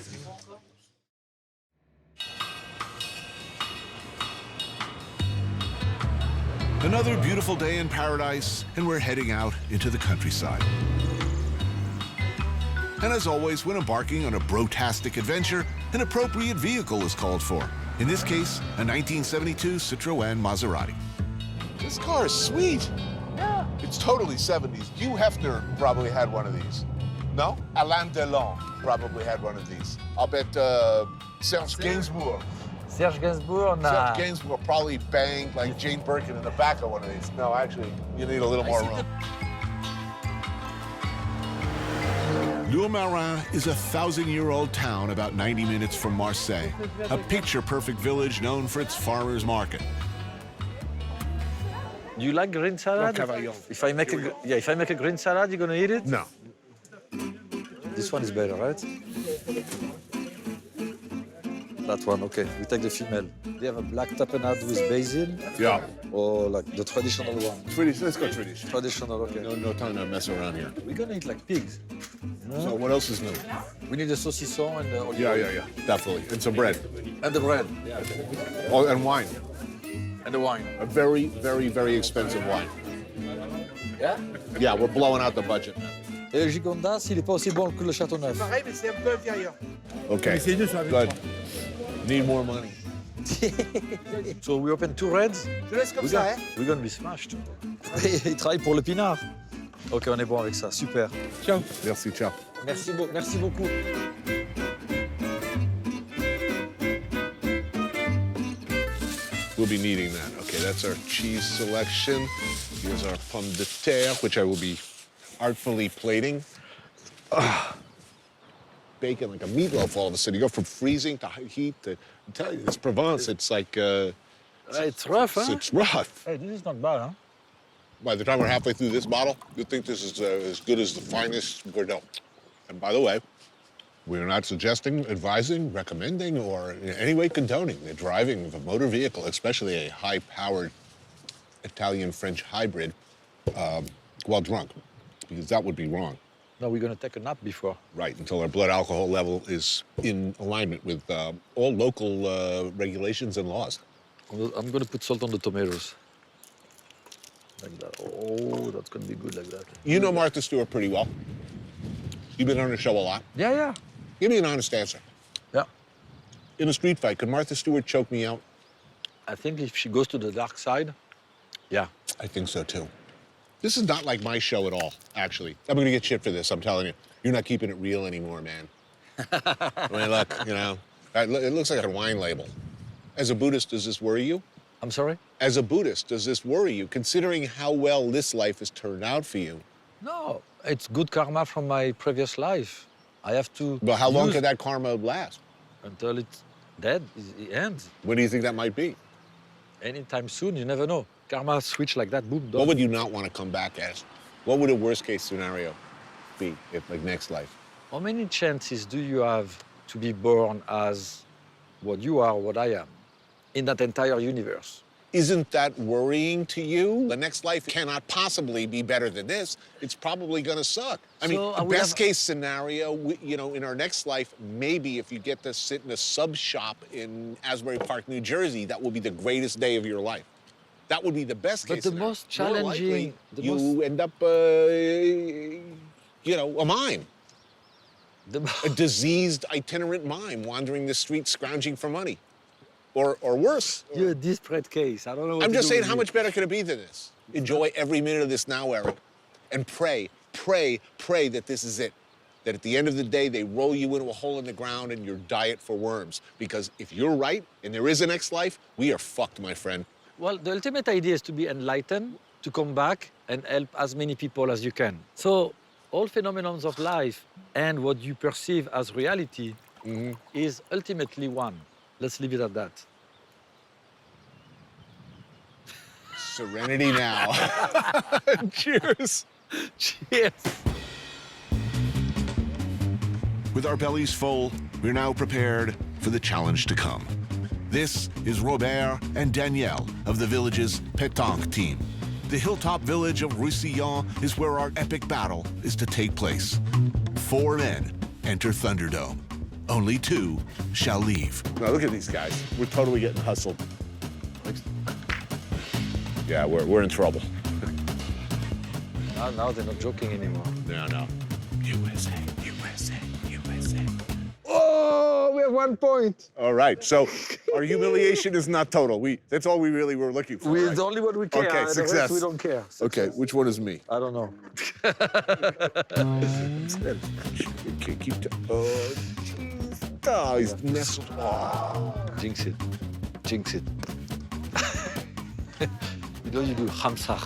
Another beautiful day in paradise, and we're heading out into the countryside. And as always, when embarking on a brotastic adventure, an appropriate vehicle is called for. In this case, a 1972 Citroën Maserati. This car is sweet. Yeah. It's totally 70s. Hugh Hefner probably had one of these. No? Alain Delon probably had one of these. I'll bet Serge Gainsbourg. Serge Gainsbourg, nah. Serge Gainsbourg probably banged like Jane Birkin in the back of one of these. No, actually, you need a little more room. Lourmarin is a 1,000-year-old town about 90 minutes from Marseille, a picture-perfect village known for its farmers' market. Do you like green salad? If I make a green salad, you're gonna eat it? No. This one is better, right? That one, okay. We take the female. They have a black tapenade with basil. Yeah. Or like the traditional one. Let's go traditional. Traditional, okay. No time to mess around here. We're gonna eat like pigs. So what else is new? We need a saucisson and olive Yeah, oil. definitely. And some bread. And the bread. Oh, and wine. And the wine. A very, very, very expensive wine. Yeah? Yeah, we're blowing out the budget. Et le Gigondas, il est pas aussi bon que le Châteauneuf. Pareil, mais c'est un peu inférieur. Okay, good. Need more money. So we open 2 reds. Je laisse comme ça, hein? We're gonna be smashed. Il travaille pour le pinard. Ok, on est bon avec ça, super. Ciao. Merci, ciao. Merci beaucoup. We'll be needing that. Okay, that's our cheese selection. Here's our pomme de terre, which I will be artfully plating. Bacon like a meatloaf all of a sudden. You go from freezing to high heat to, I'm telling you, it's Provence. It's like... it's rough, huh? It's rough. Hey, this is not bad, huh? By the time we're halfway through this bottle, you'll think this is as good as the finest Bordeaux. And by the way, we're not suggesting, advising, recommending, or in any way condoning the driving of a motor vehicle, especially a high-powered Italian-French hybrid, while drunk, because that would be wrong. No, we're gonna take a nap before. Right, until our blood alcohol level is in alignment with all local regulations and laws. I'm gonna put salt on the tomatoes. Like that. Oh, that's gonna be good like that. You know Martha Stewart pretty well. You've been on her show a lot. Yeah. Give me an honest answer. Yeah. In a street fight, could Martha Stewart choke me out? I think if she goes to the dark side, yeah. I think so, too. This is not like my show at all, actually. I'm gonna get shit for this, I'm telling you. You're not keeping it real anymore, man. I mean, look, you know, it looks like a wine label. As a Buddhist, does this worry you? I'm sorry? As a Buddhist, does this worry you, considering how well this life has turned out for you? No, it's good karma from my previous life. I have to... But how long could that karma last? Until it's dead, it ends. When do you think that might be? Anytime soon, you never know. Karma switch like that, boom, done. What would you not want to come back as? What would a worst-case scenario be, if, like, next life? How many chances do you have to be born as what you are, what I am, in that entire universe? Isn't that worrying to you? The next life cannot possibly be better than this. It's probably gonna suck. I mean, best case scenario, you know, in our next life, maybe if you get to sit in a sub shop in Asbury Park, New Jersey, that will be the greatest day of your life. That would be the best case scenario. But the most challenging... You end up, you know, a mime. A diseased itinerant mime wandering the streets scrounging for money. Or worse. You're a desperate case. I don't know what I'm to just do saying, with how you. much better could it be than this? Enjoy every minute of this now, Eric. And pray that this is it. That at the end of the day, they roll you into a hole in the ground and your diet for worms. Because if you're right, and there is a next life, we are fucked, my friend. Well, the ultimate idea is to be enlightened, to come back and help as many people as you can. So all phenomena of life and what you perceive as reality is ultimately one. Let's leave it at that. Serenity now. Cheers. Cheers. With our bellies full, we're now prepared for the challenge to come. This is Robert and Danielle of the village's Pétanque team. The hilltop village of Roussillon is where our epic battle is to take place. 4 men enter Thunderdome. Only 2 shall leave. Now look at these guys. We're totally getting hustled. Yeah, we're in trouble. Now they're not joking anymore. No. USA. Oh, we have 1 point. All right, so our humiliation is not total. That's all we really were looking for. It's only what we care. Okay, The success. rest we don't care. Okay, which one is me? I don't know. Keep oh, jeez. Oh, he's nestled. Oh. Jinx it. You do hamsa.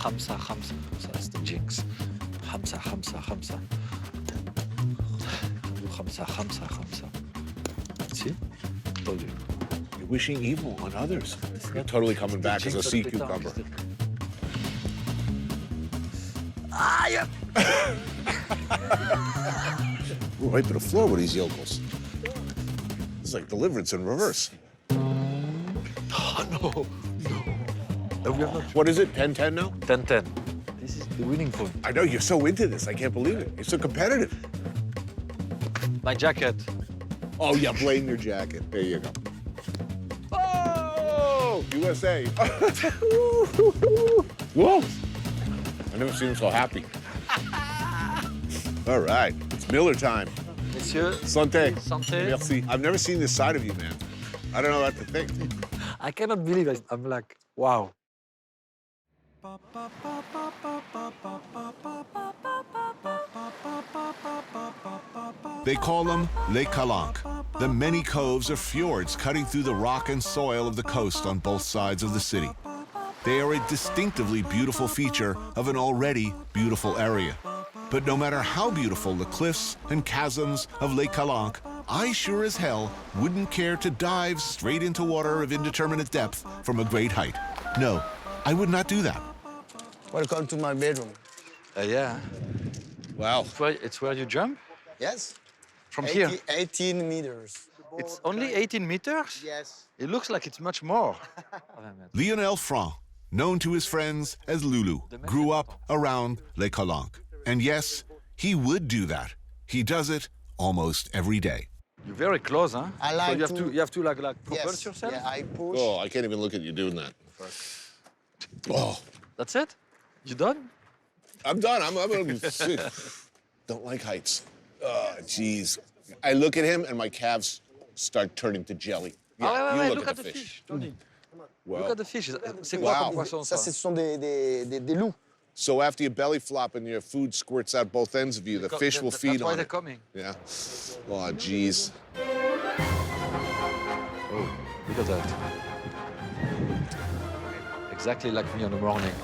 That's the jinx. Hamsa. Do hamsa. See? Told you. You're wishing evil on others. You're totally coming back as a sea cucumber. Yeah. We're right to the floor with these yokels. It's like deliverance in reverse. Oh, no. What is it, 10-10 now? 10-10. This is the winning point. I know, you're so into this. I can't believe it. You're so competitive. My jacket. Oh, yeah, blame your jacket. There you go. Oh, USA. Whoa. I've never seen him so happy. All right, it's Miller time. Monsieur. Santé. Santé. Merci. I've never seen this side of you, man. I don't know what to think. I cannot believe it. I'm like, wow. They call them Les Calanques, the many coves or fjords cutting through the rock and soil of the coast on both sides of the city. They are a distinctively beautiful feature of an already beautiful area. But no matter how beautiful the cliffs and chasms of Les Calanques, I sure as hell wouldn't care to dive straight into water of indeterminate depth from a great height. No, I would not do that. Welcome to my bedroom. Yeah. Wow. It's where you jump? Yes. From here? 18 meters. It's only 18 meters? Yes. It looks like it's much more. Lionel Franc, known to his friends as Lulu, grew up around Les Calanques. And yes, he would do that. He does it almost every day. You're very close, huh? I like so you have to like propulse yes. yourself? Yeah, I push. Oh, I can't even look at you doing that. Oh. That's it? You done? I'm done. I'm gonna sit. Don't like heights. Oh, jeez. I look at him and my calves start turning to jelly. Yeah, you look at the fish. Tony. Wow. Look at the fish. C'est quoi comme poisson, Ça, ce sont des loups. So after you belly flop and your food squirts out both ends of you, the fish will feed That's why on they're it. coming. Yeah. Oh, jeez. Oh, look at that. Exactly like me in the morning,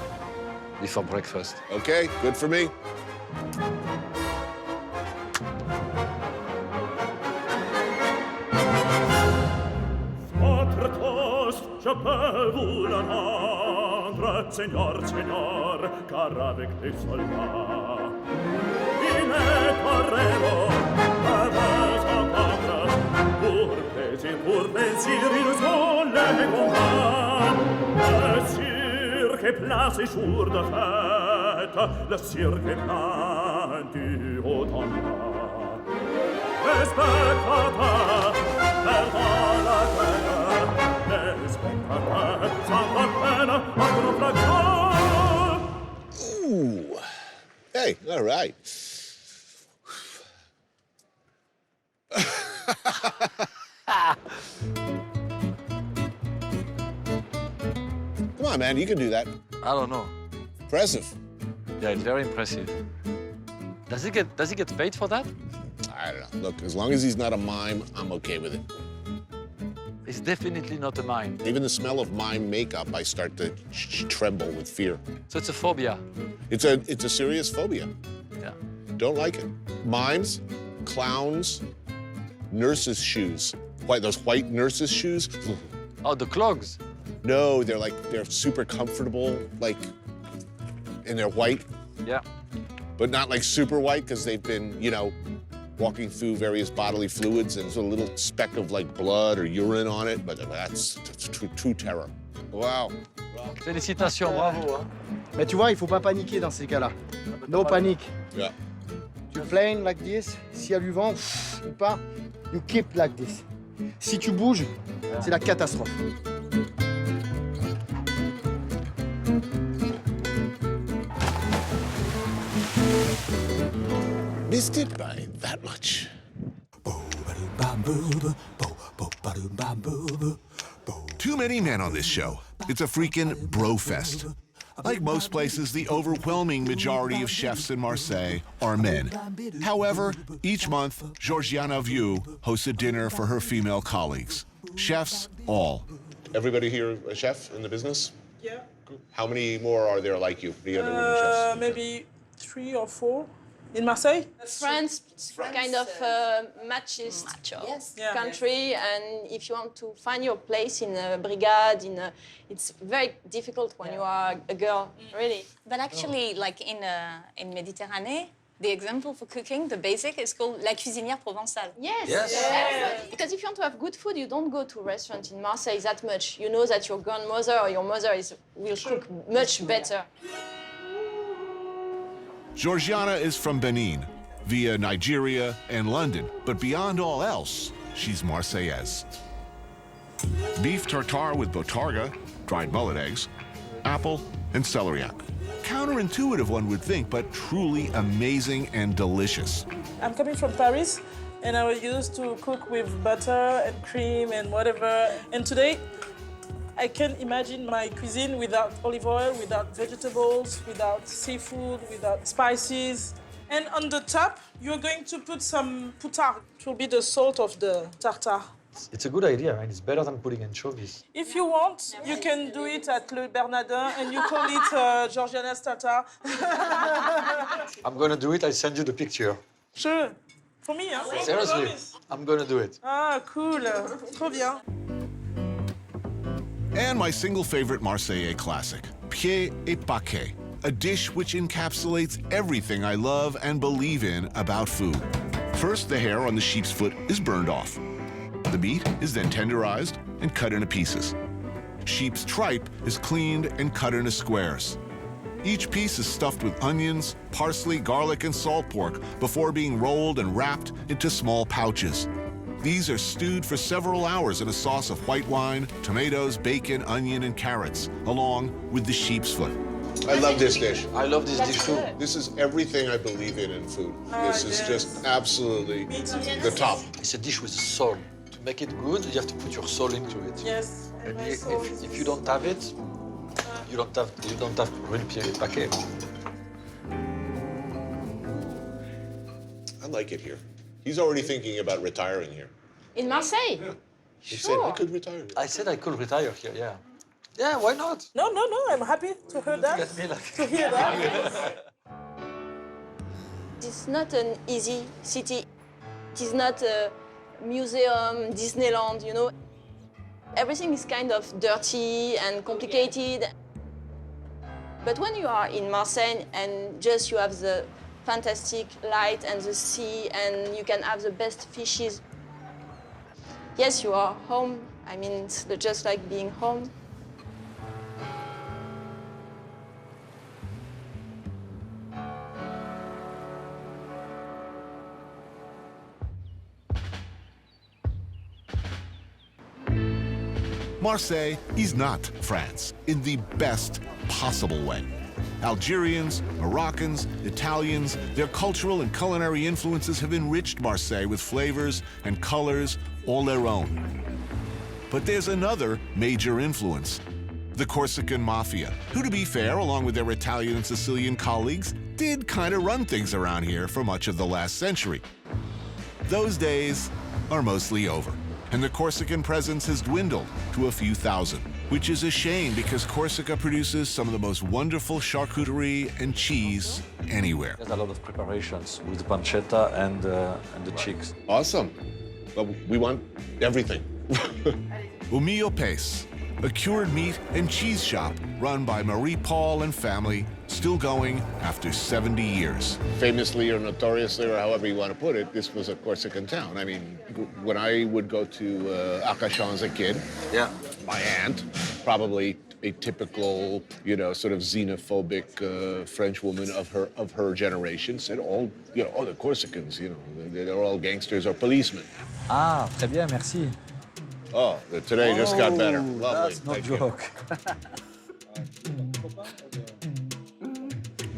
before breakfast. Okay, good for me. Votre toast, je peux vous le rendre, Seigneur, car avec des soldats, il est torero, peuvent entendre, pour plaisir, ils sont les combats. Le cirque est place et jour de fête, le cirque est plein du haut en bas. Les spectateurs, perdant la tête, les spectateurs, sans la peine, en gros fracas. Ooh. Hey, all right. Come on, man, you can do that. I don't know. Impressive. Yeah, it's very impressive. Does he get paid for that? I don't know. Look, as long as he's not a mime, I'm okay with it. It's definitely not a mime. Even the smell of mime makeup, I start to tremble with fear. So it's a phobia. It's a serious phobia. Yeah. Don't like it. Mimes, clowns, nurses' shoes. Those white nurses' shoes. Oh, the clogs. No, they're super comfortable, like, and they're white. Yeah. But not like super white because they've been, you know, walking through various bodily fluids and there's a little speck of like blood or urine on it, but that's true terror. Wow. Félicitations, bravo. Hein. Mais tu vois, il faut pas paniquer dans ces cas-là. No panic. Yeah. Tu planes like this. S'il y a du vent ou pas, you keep like this. Si tu bouges, c'est la catastrophe. Missed it by that much. Too many men on this show. It's a freaking bro fest. Like most places, the overwhelming majority of chefs in Marseille are men. However, each month, Georgiana Vieux hosts a dinner for her female colleagues. Chefs, all. Everybody here a chef in the business? Yeah. How many more are there like you? The other women chefs? Maybe 3 or 4 in Marseille. France kind of matches country, and if you want to find your place in a brigade, it's very difficult when you are a girl, really. But actually, like in Mediterranean, the example for cooking, the basic, is called la cuisinière provençale. Yes. Because if you want to have good food, you don't go to a restaurant in Marseille that much. You know that your grandmother or your mother will cook much better. Georgiana is from Benin, via Nigeria and London, but beyond all else, she's Marseillaise. Beef tartare with botarga, dried mullet eggs, apple, and celeriac. Counterintuitive, one would think, but truly amazing and delicious. I'm coming from Paris, and I was used to cook with butter and cream and whatever. And today, I can't imagine my cuisine without olive oil, without vegetables, without seafood, without spices. And on the top, you're going to put some poutard. It will be the salt of the tartare. It's a good idea, right? It's better than putting anchovies. If you want, you can do it at Le Bernardin, and you call it Georgiana's tartare. I'm gonna do it. I send you the picture. Sure. For me, hein? Seriously, I'm gonna do it. Ah, cool. Trop bien. And my single favorite Marseillais classic, pied et paquet, a dish which encapsulates everything I love and believe in about food. First, the hair on the sheep's foot is burned off. The meat is then tenderized and cut into pieces. Sheep's tripe is cleaned and cut into squares. Each piece is stuffed with onions, parsley, garlic, and salt pork before being rolled and wrapped into small pouches. These are stewed for several hours in a sauce of white wine, tomatoes, bacon, onion, and carrots, along with the sheep's foot. I love this dish. I love this dish too. This is everything I believe in food. This is just absolutely the top. It's a dish with soul. To make it good, you have to put your soul into it. Yes. And if you don't have it, you don't have real pied et paquet. I like it here. He's already thinking about retiring here. In Marseille? Yeah. He said I could retire. I said I could retire here, yeah. Yeah, why not? No, I'm happy to hear that. To hear that. It's not an easy city. It is not a museum, Disneyland, you know. Everything is kind of dirty and complicated. But when you are in Marseille and just you have the fantastic light and the sea and you can have the best fishes, yes, you are home. I mean, it's just like being home. Marseille is not France in the best possible way. Algerians, Moroccans, Italians, their cultural and culinary influences have enriched Marseille with flavors and colors all their own. But there's another major influence, the Corsican mafia, who, to be fair, along with their Italian and Sicilian colleagues, did kind of run things around here for much of the last century. Those days are mostly over, and the Corsican presence has dwindled to a few thousand, which is a shame because Corsica produces some of the most wonderful charcuterie and cheese anywhere. There's a lot of preparations with the pancetta and the cheeks. Awesome. Well, we want everything. Bouillabaisse, a cured meat and cheese shop run by Marie Paul and family, still going after 70 years. Famously or notoriously, or however you want to put it, this was a Corsican town. I mean, when I would go to Arcachon as a kid, my aunt, probably a typical, you know, sort of xenophobic French woman of her generation, said all, you know, oh, the Corsicans, you know, they're all gangsters or policemen. Ah, très bien, merci. Oh, today just got better. Lovely. That's no Thank you. joke.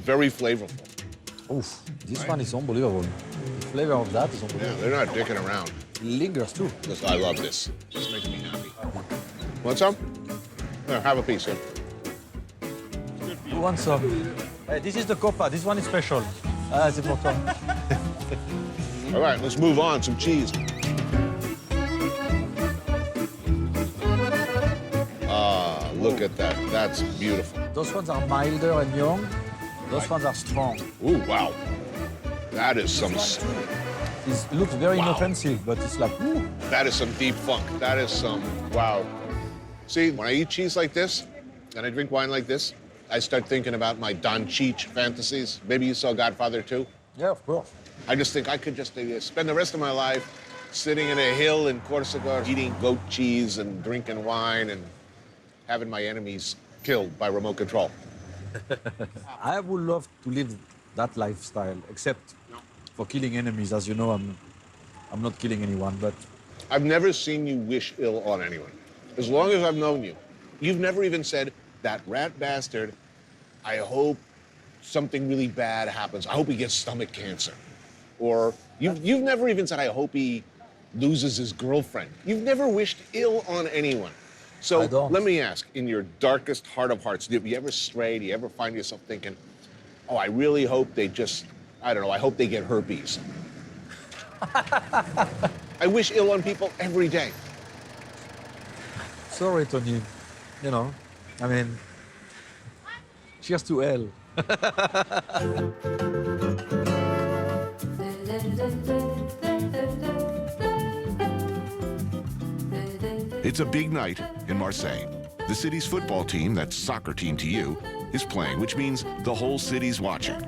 Very flavorful. Oof, this one is unbelievable. The flavor of that is unbelievable. Yeah, they're not dicking around. It lingers too. I love this. This makes me happy. Want some? Yeah, have a piece, yeah. Who wants some? This is the copa. This one is special. Ah, c'est pour toi. All right, let's move on. Some cheese. Ah, look at that. That's beautiful. Those ones are milder and young. Those ones are strong. Ooh, wow. That is some... It looks very inoffensive, but it's like, ooh. That is some deep funk. That is some... Wow. See, when I eat cheese like this, and I drink wine like this, I start thinking about my Don Cheech fantasies. Maybe you saw Godfather 2? Yeah, of course. I just think I could just spend the rest of my life sitting in a hill in Corsica, eating goat cheese and drinking wine and having my enemies killed by remote control. I would love to live that lifestyle, except for killing enemies. As you know, I'm not killing anyone, but... I've never seen you wish ill on anyone. As long as I've known you, you've never even said, that rat bastard, I hope something really bad happens. I hope he gets stomach cancer. Or you've never even said, I hope he loses his girlfriend. You've never wished ill on anyone. So let me ask, in your darkest heart of hearts, do you ever stray? Do you ever find yourself thinking, oh, I really hope they just, I don't know, I hope they get herpes. I wish ill on people every day. Sorry, Tony. You know, I mean, cheers to hell. It's a big night in Marseille. The city's football team, that's soccer team to you, is playing, which means the whole city's watching.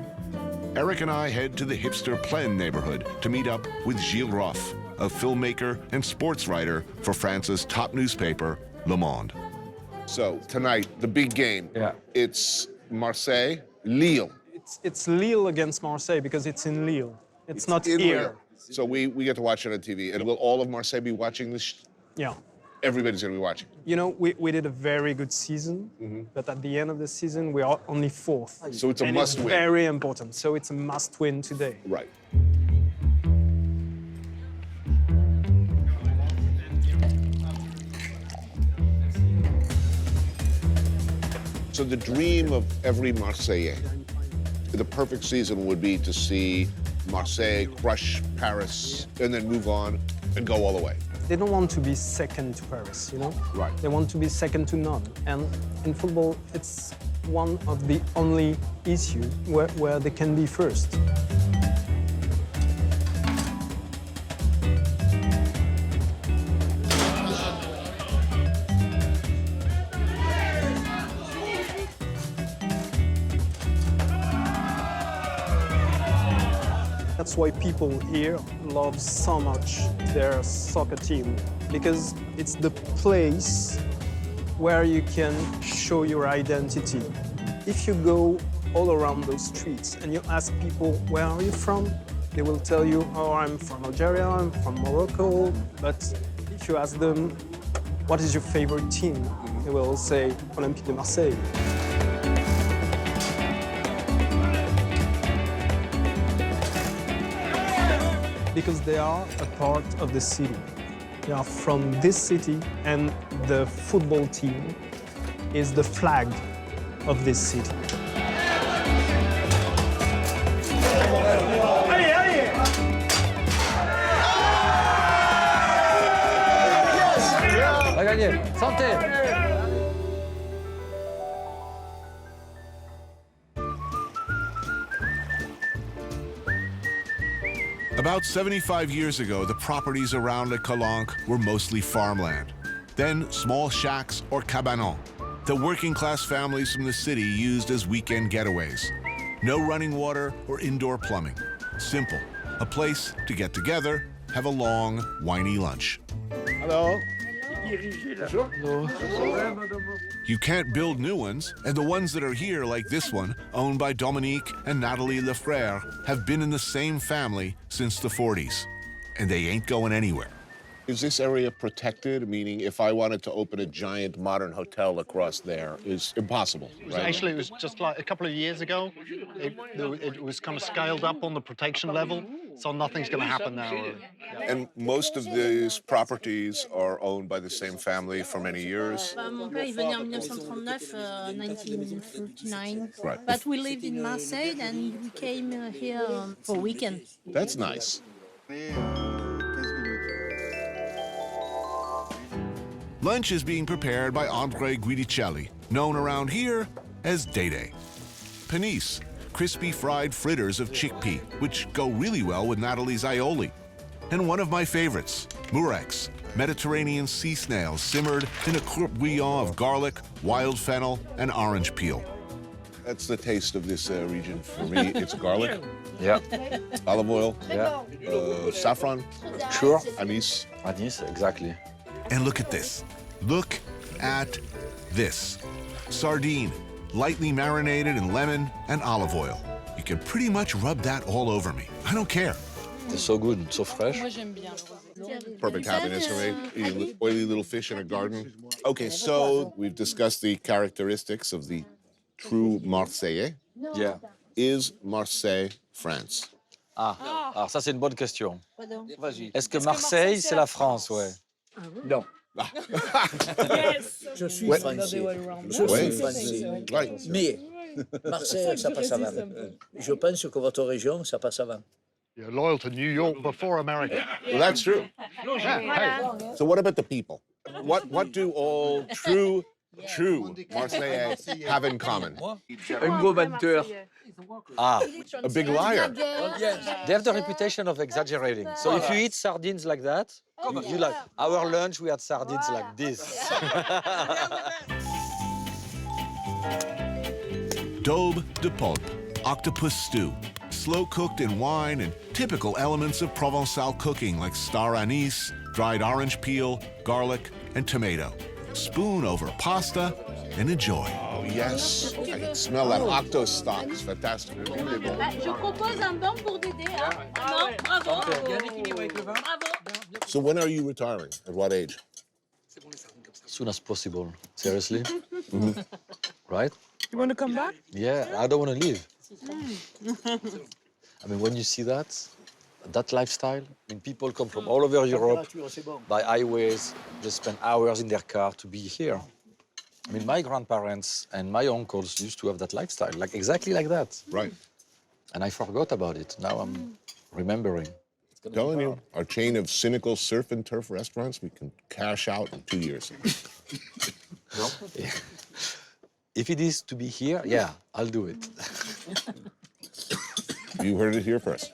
Eric and I head to the hipster Plaine neighborhood to meet up with Gilles Roff, a filmmaker and sports writer for France's top newspaper, Le Monde. So tonight, the big game. Yeah. It's Marseille, Lille. It's Lille against Marseille because it's in Lille. It's not here. Lille. So we get to watch it on TV. And will all of Marseille be watching this? Yeah. Everybody's going to be watching. You know, we did a very good season, but at the end of the season, we are only fourth. So it's a must-win. It's very important. So it's a must-win today. Right. So the dream of every Marseillais, the perfect season would be to see Marseille crush Paris and then move on and go all the way. They don't want to be second to Paris, you know? Right. They want to be second to none. And in football, it's one of the only issues where they can be first. That's why people here love so much their soccer team, because it's the place where you can show your identity. If you go all around those streets and you ask people, where are you from? They will tell you, oh, I'm from Algeria, I'm from Morocco. But if you ask them, what is your favorite team? They will say, Olympique de Marseille. Because they are a part of the city. They are from this city, and the football team is the flag of this city. On a gagné. Santé. About 75 years ago, the properties around Les Calanques were mostly farmland. Then small shacks or cabanons that working-class families from the city used as weekend getaways. No running water or indoor plumbing. Simple. A place to get together, have a long, whiny lunch. Hello. You can't build new ones, and the ones that are here, like this one, owned by Dominique and Nathalie Lefrère, have been in the same family since the 40s, and they ain't going anywhere. Is this area protected? Meaning, if I wanted to open a giant modern hotel across there, is impossible, right? Actually, it was just like a couple of years ago. It was kind of scaled up on the protection level, so nothing's going to happen now. And most of these properties are owned by the same family for many years. Mon père, il venait en 1939, 1939. Right. But we lived in Marseille, and we came here for a weekend. That's nice. Lunch is being prepared by Andre Guidicelli, known around here as Day-Day. Panisse, crispy fried fritters of chickpea, which go really well with Natalie's aioli. And one of my favorites, murex, Mediterranean sea snails simmered in a courte bouillon of garlic, wild fennel, and orange peel. That's the taste of this region for me. It's garlic. Yeah. Olive oil. Yeah. Saffron. Sure. Anise. Anise, exactly. And look at this. Look at this. Sardine, lightly marinated in lemon and olive oil. You can pretty much rub that all over me. I don't care. It's so good, so fresh. Perfect happiness for me. Eating oily little fish in a garden. Okay, so we've discussed the characteristics of the true Marseillais. Yeah. Is Marseille France? Alors ça c'est une bonne question. Est-ce que Marseille c'est la France, ouais? Non. Je suis français. Je suis français. Mais Marseille, ça passe avant. Je pense que votre région, ça passe avant. You're loyal to New York before America. Well, that's true. So what about the people? What do all true Marseillais have in common? Un gros menteur. Ah, a big liar. Yes. They have the reputation of exaggerating. So if you eat sardines like that, you like our lunch. We had sardines like this. Daube de poulpe, octopus stew, slow cooked in wine and typical elements of Provençal cooking like star anise, dried orange peel, garlic, and tomato. Spoon over pasta and enjoy. Oh, yes. I can smell that octo stock. It's fantastic. Je propose un banc pour Dédé. Non, bravo. Bravo. So when are you retiring? At what age? As soon as possible. Seriously? Right? You want to come back? Yeah, I don't want to leave. I mean, when you see that lifestyle, I mean, people come from all over Europe by highways, they spend hours in their car to be here. I mean, my grandparents and my uncles used to have that lifestyle, like exactly like that. Right. And I forgot about it. Now I'm remembering. I'm telling you, our chain of cynical surf and turf restaurants, we can cash out in 2 years. Yeah. If it is to be here, yeah, I'll do it. You heard it here first.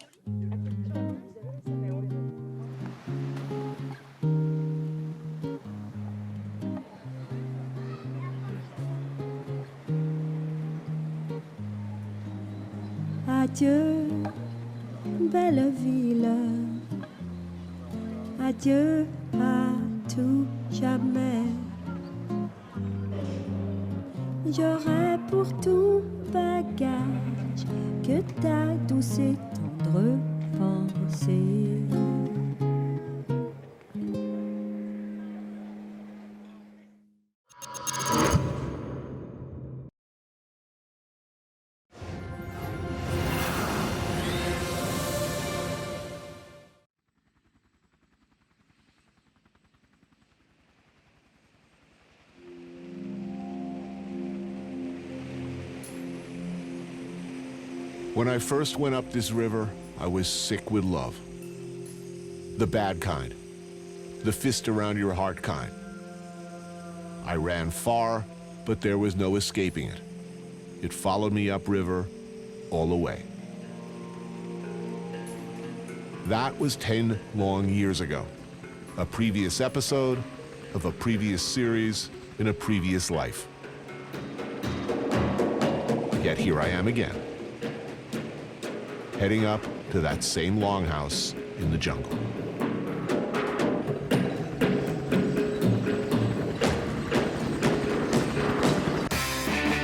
Adieu, belle ville. Adieu à tout jamais. J'aurai pour tout bagage que ta douce et tendre pensée. When I first went up this river, I was sick with love. The bad kind. The fist around your heart kind. I ran far, but there was no escaping it. It followed me upriver all the way. That was 10 long years ago. A previous episode, of a previous series in a previous life. Yet here I am again, heading up to that same longhouse in the jungle.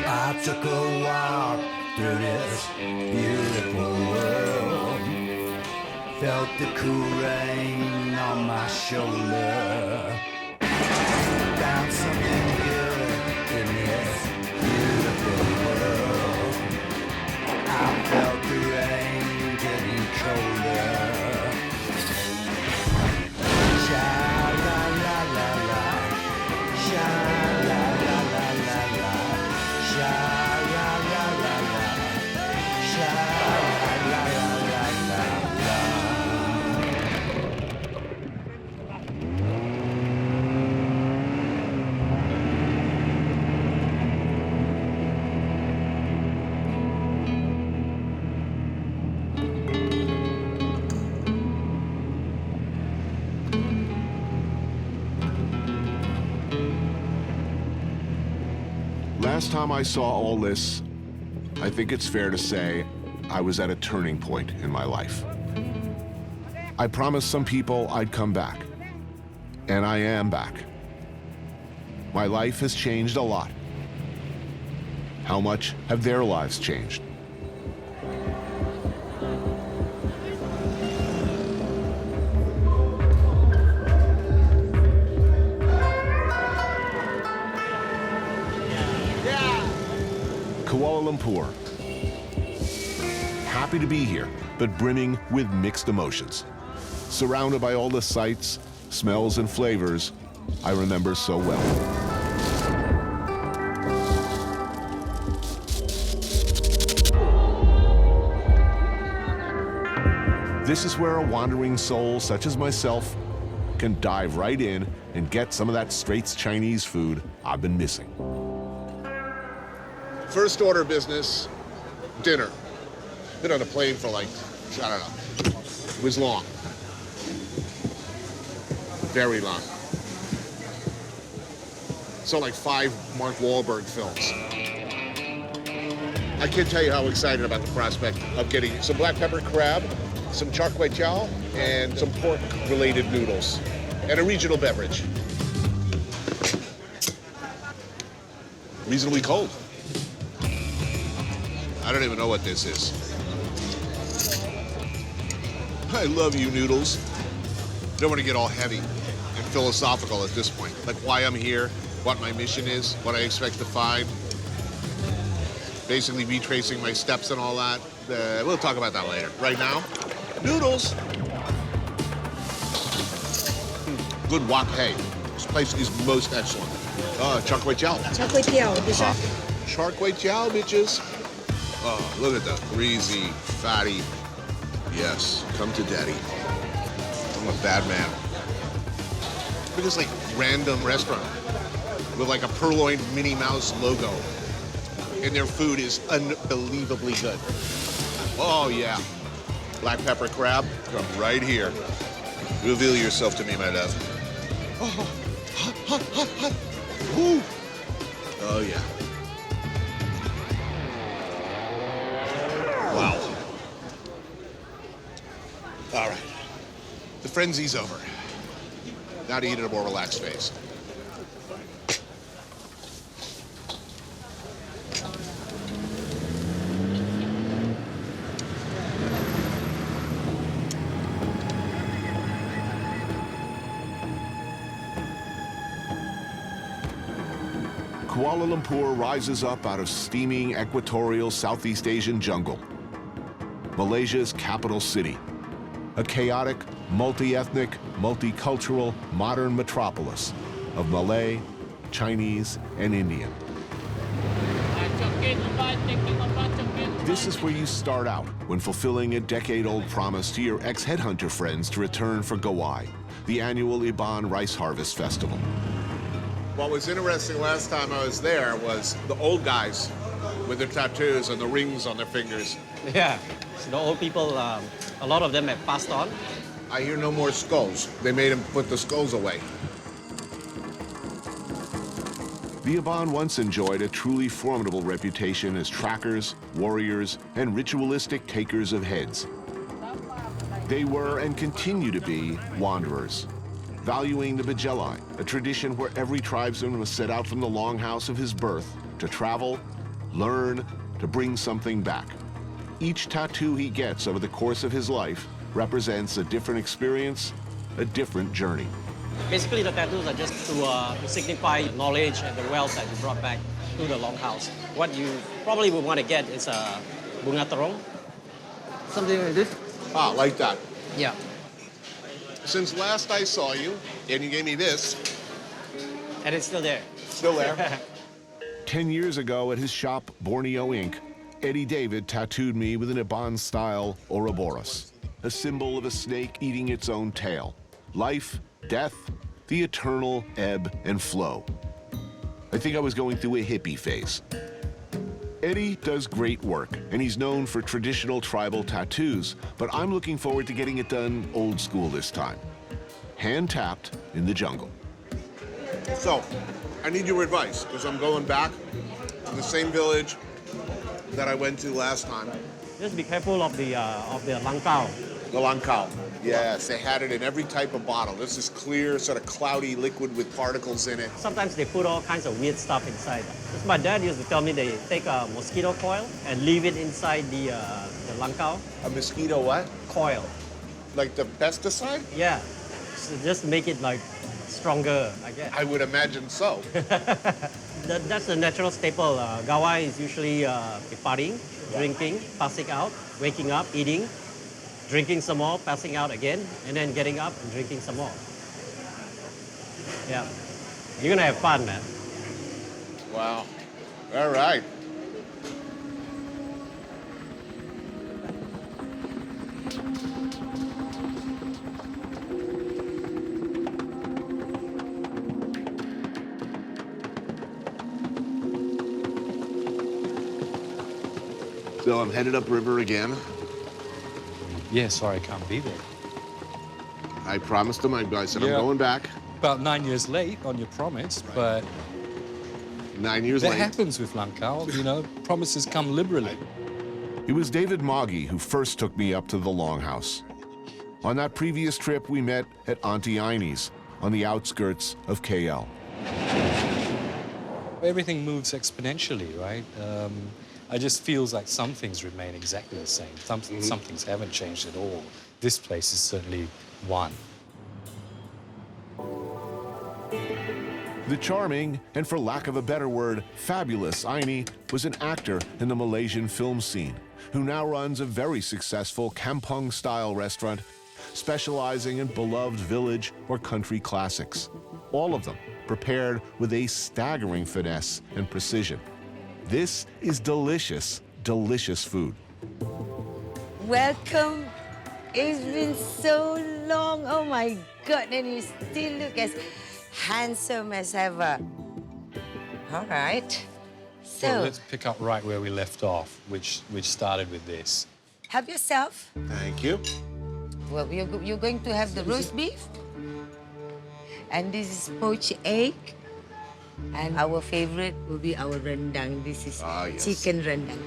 I took a walk through this beautiful world, felt the cool rain on my shoulder, found something good in this beautiful world. I felt the rain getting colder. Sha-la-la-la-la, sha-la-la-la-la-la, sha-la-la-la-la, sha-la-la-la-la-la. Last time I saw all this, I think it's fair to say I was at a turning point in my life. I promised some people I'd come back, and I am back. My life has changed a lot. How much have their lives changed? Kuala Lumpur. Happy to be here, but brimming with mixed emotions. Surrounded by all the sights, smells, and flavors I remember so well. This is where a wandering soul such as myself can dive right in and get some of that Straits Chinese food I've been missing. First order of business, dinner. Been on a plane for like, I don't know. It was long. Very long. So like 5 Mark Wahlberg films. I can't tell you how excited about the prospect of getting some black pepper crab, some char kway teow, and some pork-related noodles, and a regional beverage. Reasonably cold. I don't even know what this is. I love you, noodles. Don't want to get all heavy and philosophical at this point. Like why I'm here, what my mission is, what I expect to find. Basically retracing my steps and all that. We'll talk about that later. Right now, noodles. Good wok hei. This place is most excellent. Char kway teow. Char kway teow, déjà. Char kway teow, bitches. Oh, look at that greasy, fatty. Yes, come to daddy. I'm a bad man. Look at this like random restaurant with like a purloined Minnie Mouse logo. And their food is unbelievably good. Oh yeah. Black pepper crab, come right here. Reveal yourself to me, my love. Oh, hot, hot, hot, hot. Woo. Oh yeah. Wow. All right. The frenzy's over. Now to eat at a more relaxed phase. Kuala Lumpur rises up out of steaming equatorial Southeast Asian jungle. Malaysia's capital city, a chaotic, multi-ethnic, multicultural, modern metropolis of Malay, Chinese, and Indian. This is where you start out when fulfilling a decade-old promise to your ex-headhunter friends to return for Gawai, the annual Iban Rice Harvest Festival. What was interesting last time I was there was the old guys with their tattoos and the rings on their fingers. Yeah, so the old people, a lot of them have passed on. I hear no more skulls. They made them put the skulls away. The Iban once enjoyed a truly formidable reputation as trackers, warriors, and ritualistic takers of heads. They were and continue to be wanderers, valuing the Bajeli, a tradition where every tribesman must set out from the longhouse of his birth to travel, learn, to bring something back. Each tattoo he gets over the course of his life represents a different experience, a different journey. Basically, the tattoos are just to signify knowledge and the wealth that you brought back to the longhouse. What you probably would want to get is a bunga terong. Something like this? Ah, like that. Yeah. Since last I saw you, and you gave me this. And it's still there. Still there. 10 years ago at his shop, Borneo Inc., Eddie David tattooed me with an Iban-style Ouroboros, a symbol of a snake eating its own tail. Life, death, the eternal ebb and flow. I think I was going through a hippie phase. Eddie does great work, and he's known for traditional tribal tattoos, but I'm looking forward to getting it done old school this time. Hand-tapped in the jungle. So, I need your advice, because I'm going back to the same village that I went to last time. Just be careful of the langkao. The langkao. Yes, they had it in every type of bottle. This is clear, sort of cloudy liquid with particles in it. Sometimes they put all kinds of weird stuff inside. My dad used to tell me they take a mosquito coil and leave it inside the langkao. A mosquito what? Coil. Like the pesticide? Yeah. So just make it like stronger, I guess. I would imagine so. That's the natural staple. Gawai is usually partying, drinking, passing out, waking up, eating, drinking some more, passing out again, and then getting up and drinking some more. Yeah. You're gonna have fun, man. Wow. All right. So I'm headed upriver again. Yeah, sorry, I can't be there. I promised him, I said Yeah. I'm going back. About 9 years late on your promise, but 9 years that late. happens with Langkao, you know, promises come liberally. It was David Moggy who first took me up to the Longhouse. On that previous trip, we met at Auntie Inie's on the outskirts of KL. Everything moves exponentially, right? I just feels like some things remain exactly the same. Some things haven't changed at all. This place is certainly one. The charming, and for lack of a better word, fabulous Inie was an actor in the Malaysian film scene who now runs a very successful kampung-style restaurant specializing in beloved village or country classics. All of them prepared with a staggering finesse and precision. This is delicious, delicious food. Welcome. It's been so long. Oh my God, and you still look as handsome as ever. All right. So, Well, let's pick up right where we left off, which started with this. help yourself. Thank you. Well, you're going to have the roast beef. And this is poached egg. And our favorite will be our rendang. This is yes. chicken rendang.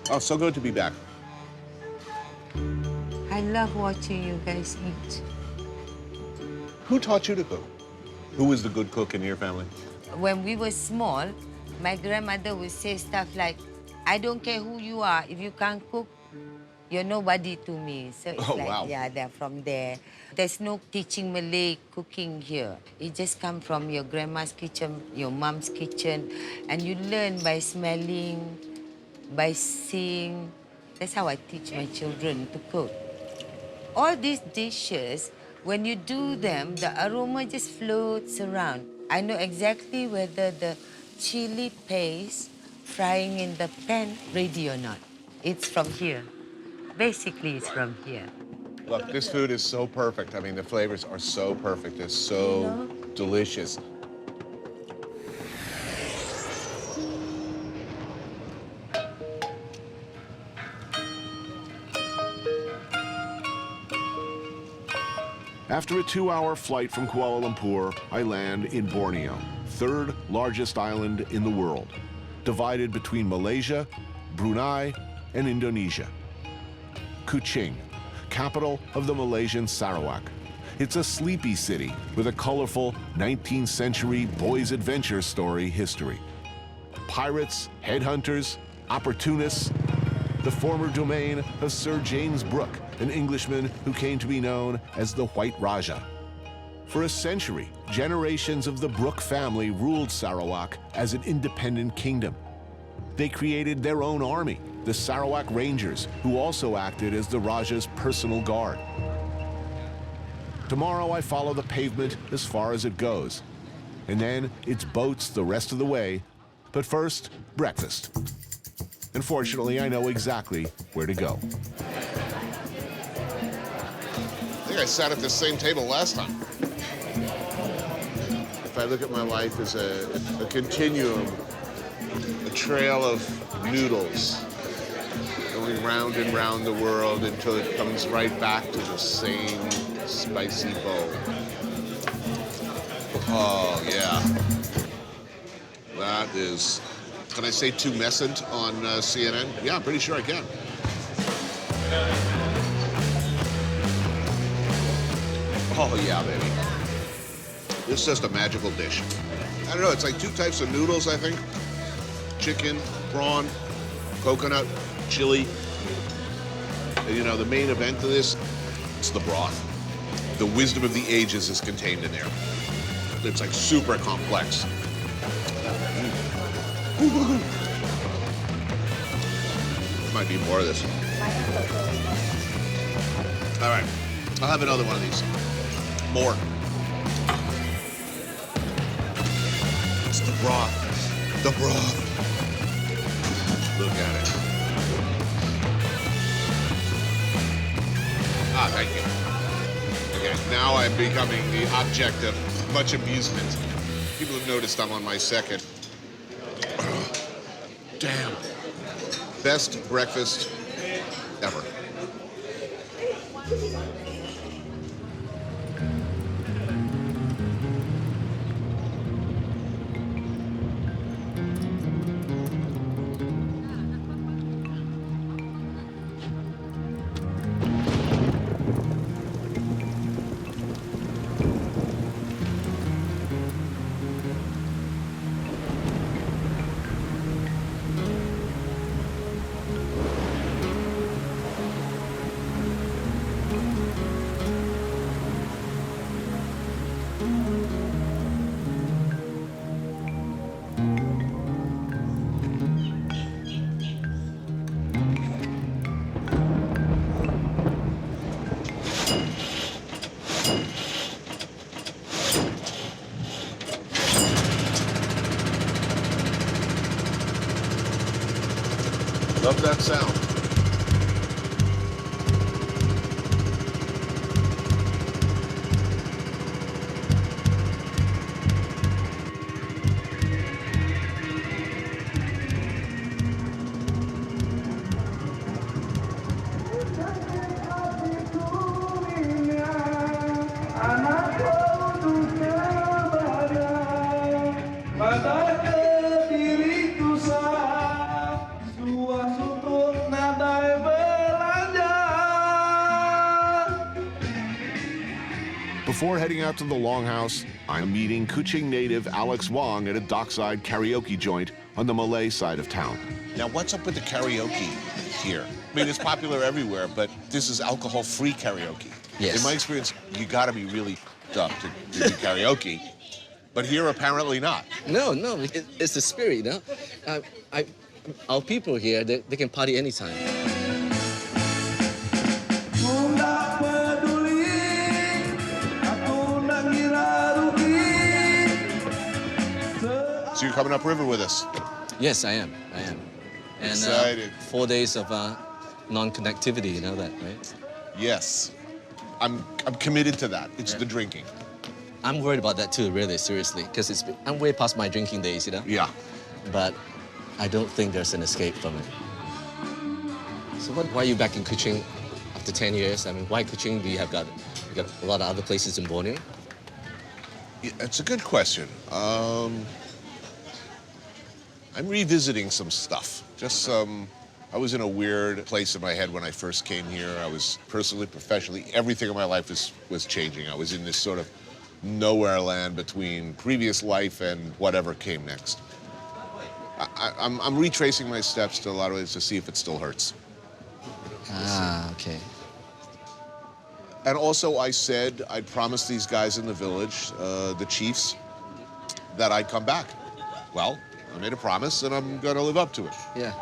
Oh, so good to be back. I love watching you guys eat. Who taught you to cook? Who was the good cook in your family? When we were small, my grandmother would say stuff like, I don't care who you are, if you can't cook, you're nobody to me. So it's wow. yeah, they're from there. There's no teaching Malay cooking here. It just comes from your grandma's kitchen, your mom's kitchen, and you learn by smelling, by seeing. That's how I teach my children to cook. All these dishes, when you do them, the aroma just floats around. I know exactly whether the chili paste frying in the pan ready or not. It's from here. Basically, it's from here. Look, this food is so perfect. I mean, the flavors are so perfect. They're so delicious. After a 2-hour flight from Kuala Lumpur, I land in Borneo, third largest island in the world, divided between Malaysia, Brunei, and Indonesia. Kuching, capital of the Malaysian Sarawak. It's a sleepy city with a colorful 19th century boys' adventure story history. Pirates, headhunters, opportunists, the former domain of Sir James Brooke, an Englishman who came to be known as the White Raja. For a century, generations of the Brooke family ruled Sarawak as an independent kingdom. They created their own army, the Sarawak Rangers, who also acted as the Raja's personal guard. Tomorrow I follow the pavement as far as it goes, and then it's boats the rest of the way, but first, breakfast. And fortunately, I know exactly where to go. I think I sat at the same table last time. If I look at my life as a continuum, a trail of noodles going round and round the world until it comes right back to the same spicy bowl. Oh, yeah. That is, can I say tumescent on CNN? Yeah, I'm pretty sure I can. Oh, yeah, baby. It's just a magical dish. I don't know, it's like 2 types of noodles, I think. Chicken, prawn, coconut, chili. And, you know, the main event of this, it's the broth. The wisdom of the ages is contained in there. It's like super complex. Might be more of this. All right, I'll have another one of these. More. It's the broth. The broth. Look at it. Ah, thank you. Okay, now I'm becoming the object of much amusement. People have noticed I'm on my second. Damn. Best breakfast ever. Love that sound. Before heading out to the Longhouse, I'm meeting Kuching native Alex Wong at a dockside karaoke joint on the Malay side of town. Now, what's up with the karaoke here? I mean, it's popular everywhere, but this is alcohol-free karaoke. Yes. In my experience, you gotta be really tough to do karaoke, but here apparently not. No, it's the spirit, you know? Our people here, they can party anytime. So you're coming upriver with us? Yes, I am. And excited. 4 days of non-connectivity, you know that, right? Yes. I'm committed to that. It's the drinking. I'm worried about that too, really, seriously, because I'm way past my drinking days, you know? Yeah. But I don't think there's an escape from it. So why are you back in Kuching after 10 years? I mean, why Kuching do you have got You got a lot of other places in Borneo? Yeah, it's a good question. I'm revisiting some stuff. Just some. I was in a weird place in my head when I first came here. I was personally, professionally, everything in my life was changing. I was in this sort of nowhere land between previous life and whatever came next. I'm retracing my steps to a lot of ways to see if it still hurts. Ah, okay. And also I said I'd promised these guys in the village, the chiefs, that I'd come back. Well, I made a promise and I'm gonna live up to it. Yeah.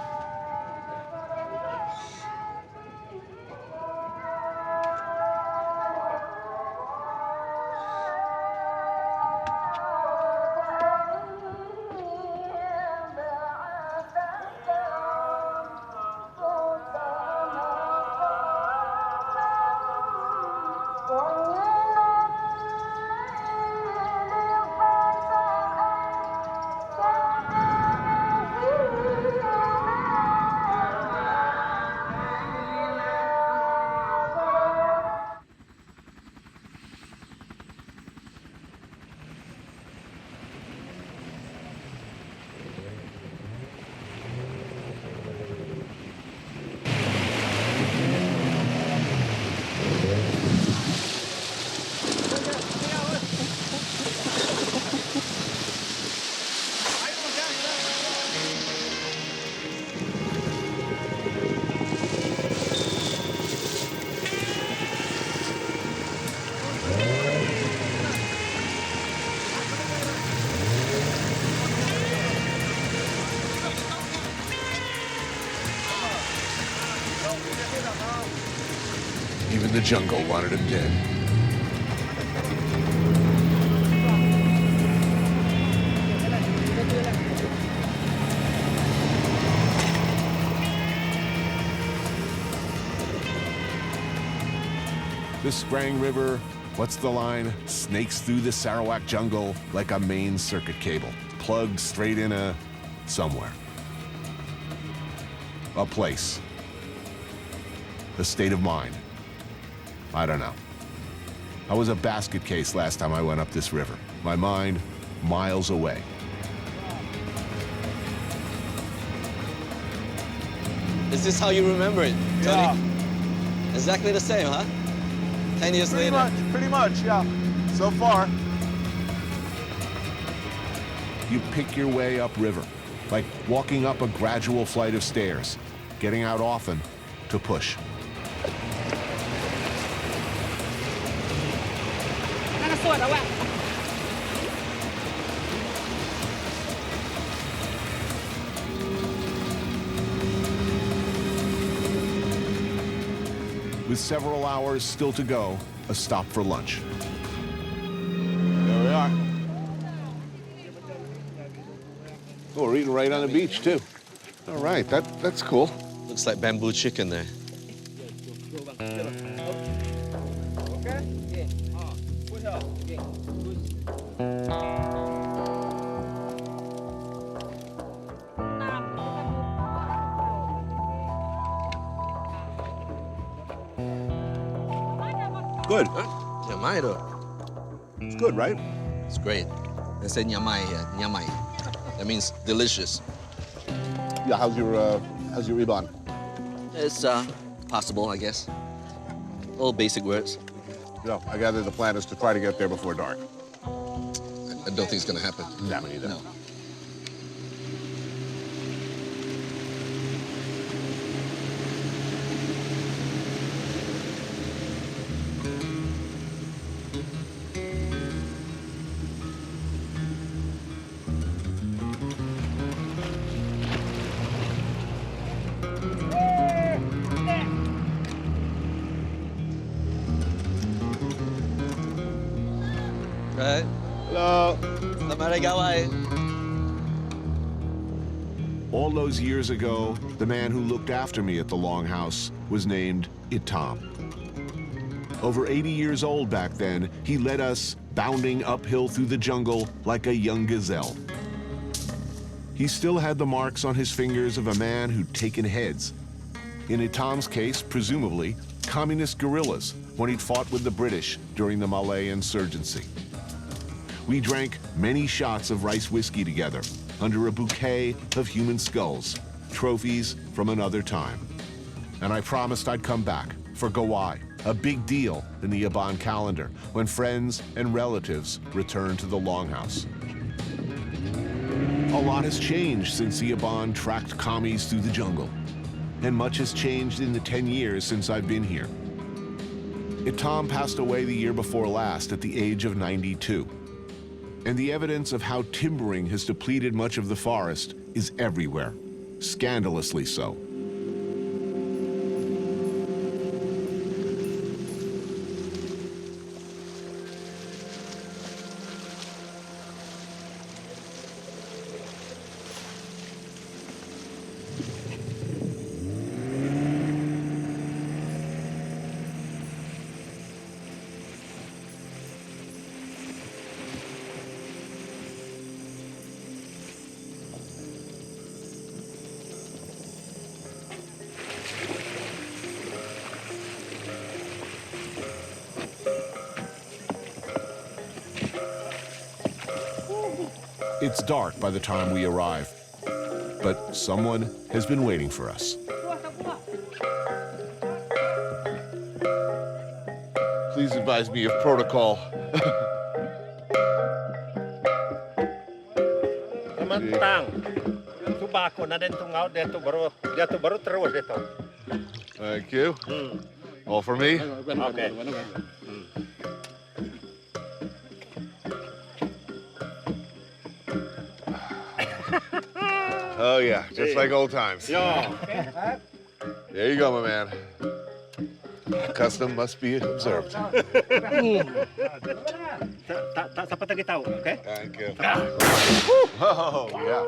Even the jungle wanted him dead. The Sprang River, what's the line? Snakes through the Sarawak jungle like a main circuit cable. Plugged straight in somewhere. A place. A state of mind. I don't know. I was a basket case last time I went up this river. My mind, miles away. Is this how you remember it, Tony? Yeah. Exactly the same, huh? 10 years later. Pretty much, yeah. So far. You pick your way upriver, like walking up a gradual flight of stairs, getting out often to push. With several hours still to go, a stop for lunch. There we are. Oh, we're eating right on the beach, too. All right, that's cool. Looks like bamboo chicken there. Good. Nyamai though. It's good, right? It's great. They say nyamai here, nyamai. That means delicious. Yeah, how's your Iban? It's possible, I guess. All basic words. Yeah, I gather the plan is to try to get there before dark. I don't think it's gonna happen. Yeah, me neither. No. Right. Hello. All those years ago, the man who looked after me at the Longhouse was named Itam. Over 80 years old back then, he led us bounding uphill through the jungle like a young gazelle. He still had the marks on his fingers of a man who'd taken heads. In Itam's case, presumably, communist guerrillas when he'd fought with the British during the Malay insurgency. We drank many shots of rice whiskey together under a bouquet of human skulls, trophies from another time. And I promised I'd come back for Gawai, a big deal in the Yaban calendar, when friends and relatives return to the Longhouse. A lot has changed since the Yaban tracked commies through the jungle, and much has changed in the 10 years since I've been here. Tom passed away the year before last at the age of 92. And the evidence of how timbering has depleted much of the forest is everywhere, scandalously so. It's dark by the time we arrive, but someone has been waiting for us. Please advise me of protocol. Tentang tobacco na din tungaw dito baru terus dito. Thank you. All for me? Okay. Oh yeah, just like old times. Yeah. There you go, my man. Custom must be observed. Tak patagi tahu, okay? Thank you. Oh, yeah.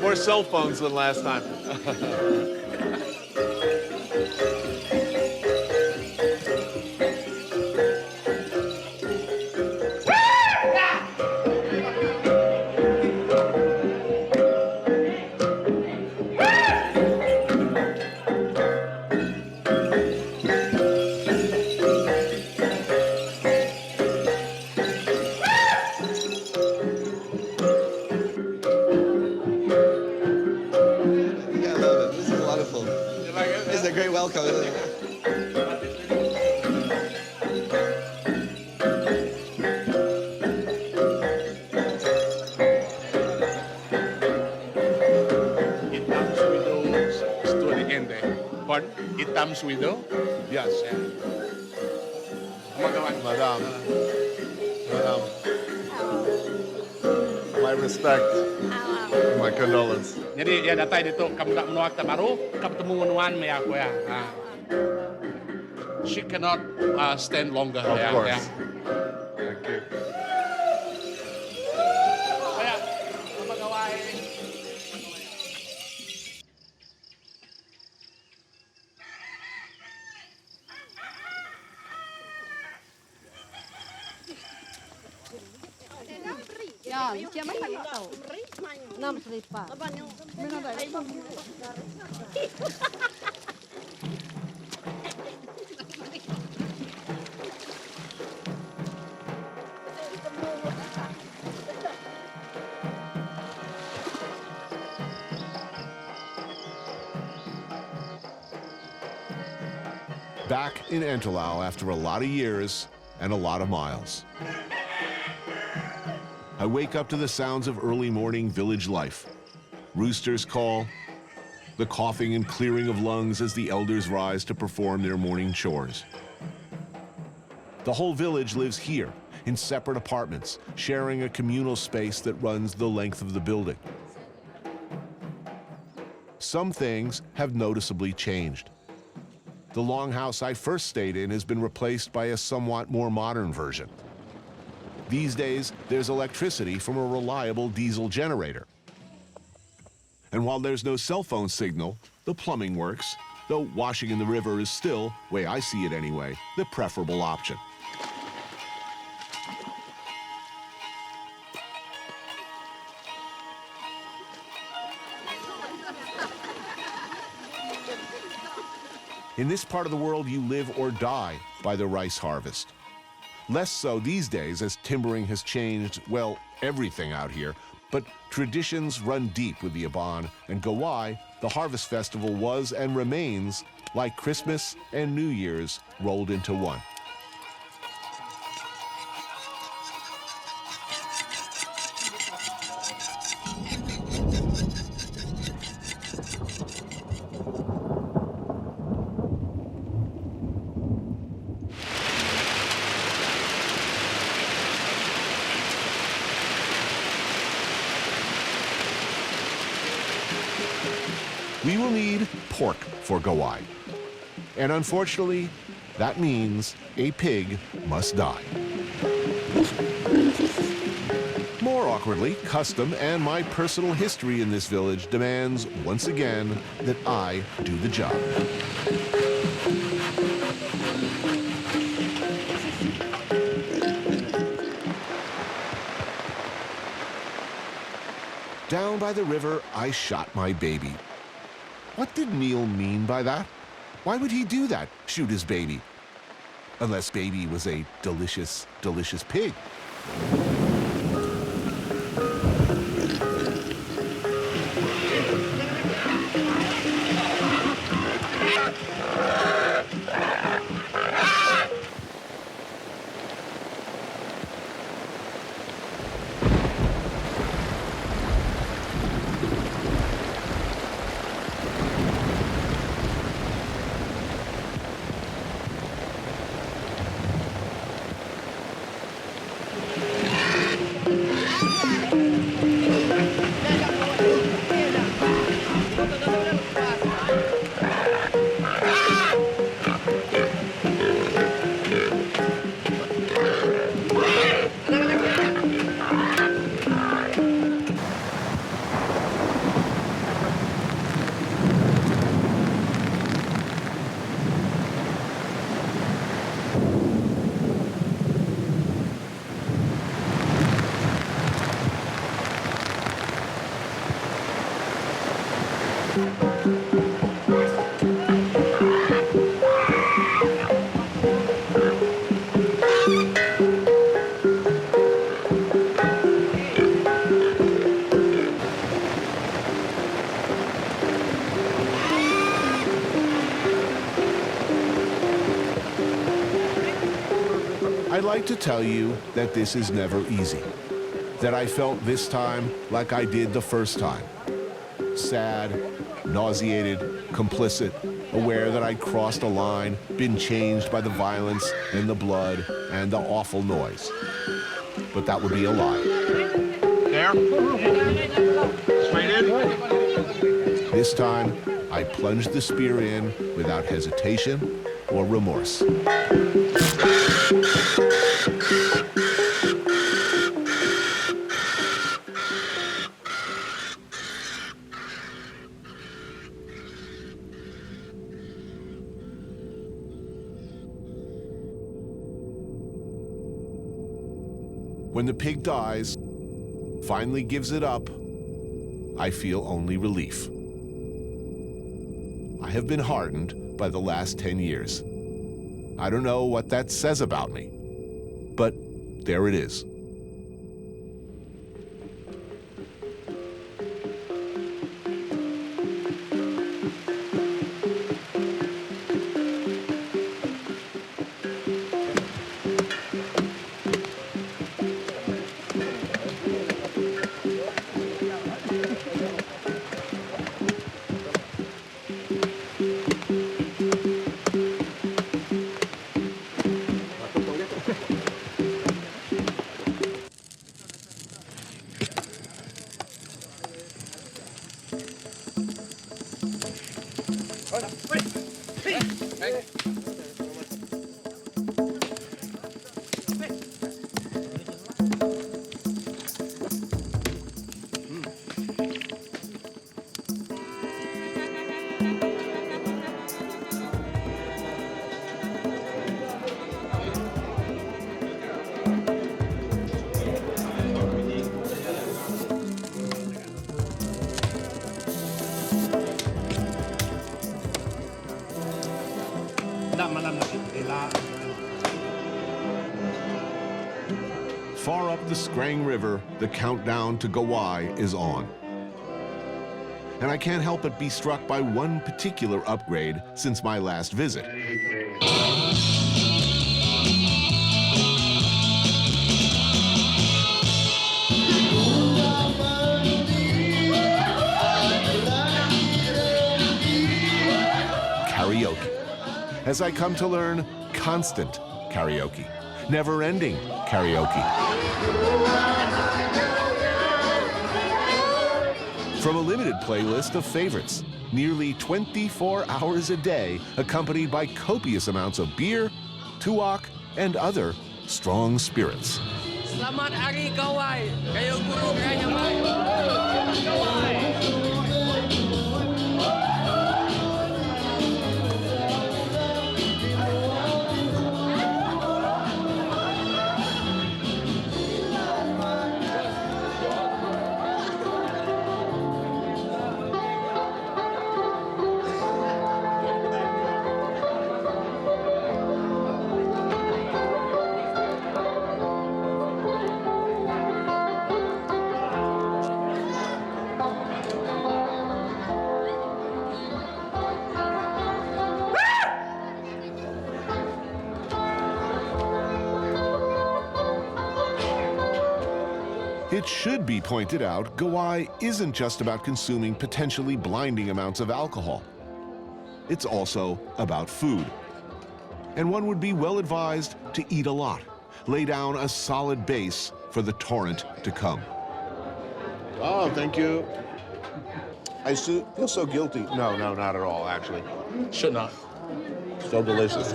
More cell phones than last time. Widow? Yes. Yeah. Madame. My respect. My condolence. Jadi ya datang dito kamu tak menolak tak baru kamu temu menuan me aku ya. She cannot stand longer. Of course. Yeah. Thank you. Back in Antelau after a lot of years and a lot of miles. I wake up to the sounds of early morning village life. Roosters call, the coughing and clearing of lungs as the elders rise to perform their morning chores. The whole village lives here, in separate apartments, sharing a communal space that runs the length of the building. Some things have noticeably changed. The longhouse I first stayed in has been replaced by a somewhat more modern version. These days, there's electricity from a reliable diesel generator. And while there's no cell phone signal, the plumbing works, though washing in the river is still, way I see it anyway, the preferable option. In this part of the world, you live or die by the rice harvest. Less so these days as timbering has changed, well, everything out here, but traditions run deep with the Aban, and Gawai, the harvest festival, was and remains like Christmas and New Year's rolled into one. We will need pork for Gawai. And unfortunately, that means a pig must die. More awkwardly, custom and my personal history in this village demands, once again, that I do the job. Down by the river, I shot my baby. What did Neil mean by that? Why would he do that, shoot his baby? Unless baby was a delicious, delicious pig. I'd like to tell you that this is never easy, that I felt this time like I did the first time. Sad, nauseated, complicit, aware that I'd crossed a line, been changed by the violence and the blood and the awful noise. But that would be a lie. There. Straight in. This time, I plunged the spear in without hesitation or remorse. When the pig dies, finally gives it up, I feel only relief. I have been heartened by the last 10 years. I don't know what that says about me, but there it is. far up the Scrang River, the countdown to Kauai is on. And I can't help but be struck by one particular upgrade since my last visit. Karaoke. As I come to learn, constant karaoke, never-ending karaoke. From a limited playlist of favorites, nearly 24 hours a day, accompanied by copious amounts of beer, tuak, and other strong spirits. Selamat Hari Kauai. Kayo guru kaya baik. Kauai. It should be pointed out, Kauai isn't just about consuming potentially blinding amounts of alcohol. It's also about food. And one would be well advised to eat a lot, lay down a solid base for the torrent to come. Oh, thank you. I feel so guilty. No, not at all, actually. Should not. So delicious.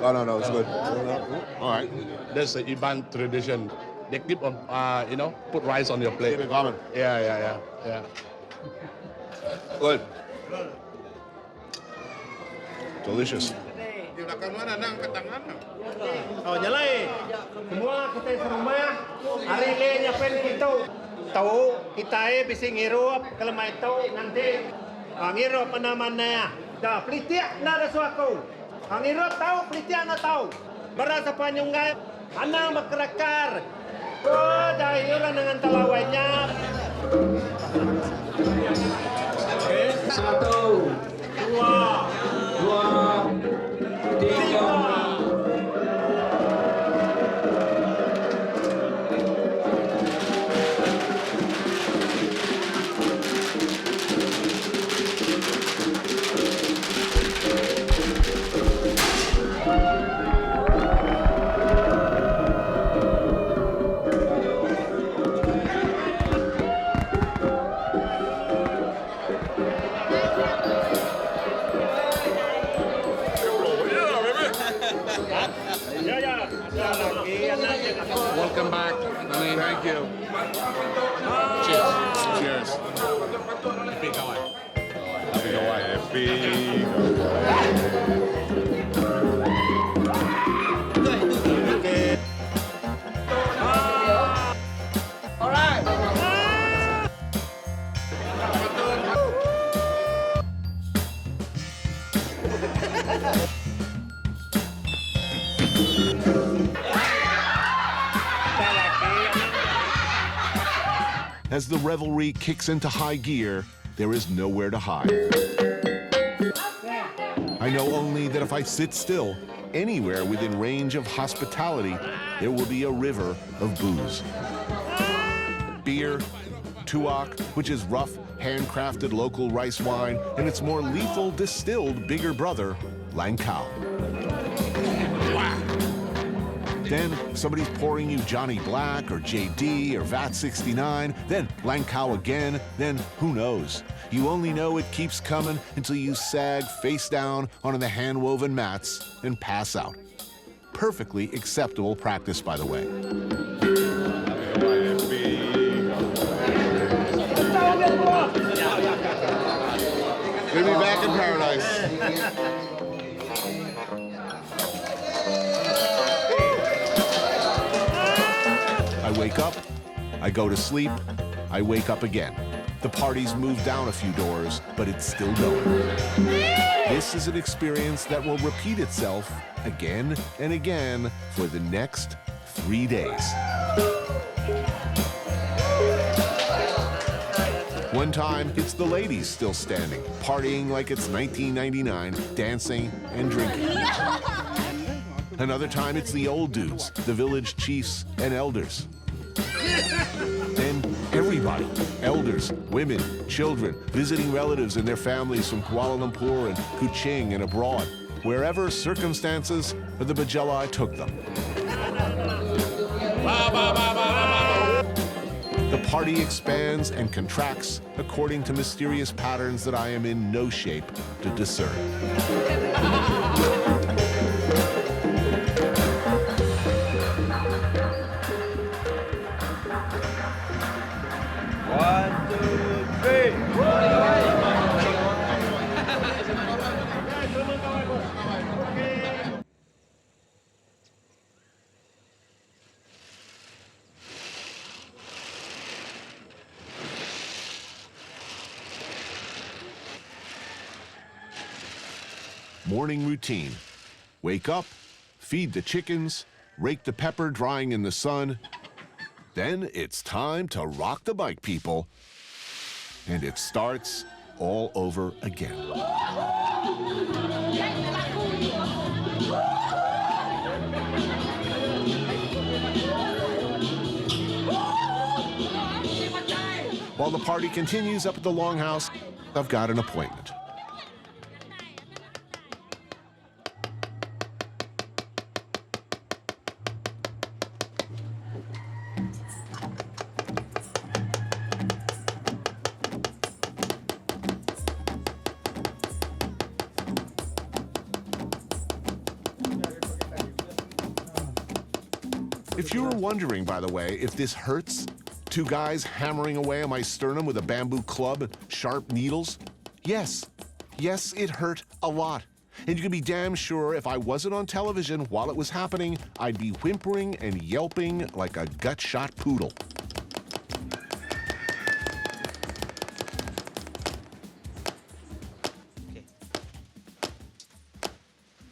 Oh, no, it's good. All right. That's the Iban tradition. They keep on, put rice on your plate. Keep it common. Yeah. Good. Delicious. Oh, nyalai. Semua kita sa rumah, hari ini nyapen itu. Tahu kita bising hirup kalau mai tahu nanti ang hirup naman na. Da plitiak na rasuako. Ang hirup tahu plitiak na tahu. Berasa panyunggay, anang magkerakar. Oh, dahil dengan talawainya. Satu, dua, tiga. Welcome back. Thank you. Cheers. Cheers. Happy Kauai. Happy Kauai. Happy All right. As the revelry kicks into high gear, there is nowhere to hide. I know only that if I sit still, anywhere within range of hospitality, there will be a river of booze. Beer, tuak, which is rough, handcrafted local rice wine, and its more lethal distilled bigger brother, Lang Cao. Then somebody's pouring you Johnny Black or JD or VAT 69, then Lang Cao again, then who knows? You only know it keeps coming until you sag face down on the hand-woven mats and pass out. Perfectly acceptable practice, by the way. We'll be back in paradise. I wake up, I go to sleep, I wake up again. The party's moved down a few doors, but it's still going. This is an experience that will repeat itself again and again for the next 3 days. One time, it's the ladies still standing, partying like it's 1999, dancing and drinking. Another time, it's the old dudes, the village chiefs and elders. Then everybody, elders, women, children, visiting relatives and their families from Kuala Lumpur and Kuching and abroad, wherever circumstances or the Bajela took them. The party expands and contracts according to mysterious patterns that I am in no shape to discern. Morning routine. Wake up, feed the chickens, rake the pepper drying in the sun. Then it's time to rock the bike, people. And it starts all over again. While the party continues up at the Longhouse, I've got an appointment. If you were wondering, by the way, if this hurts, two guys hammering away on my sternum with a bamboo club and sharp needles, yes, it hurt a lot. And you can be damn sure if I wasn't on television while it was happening, I'd be whimpering and yelping like a gut-shot poodle.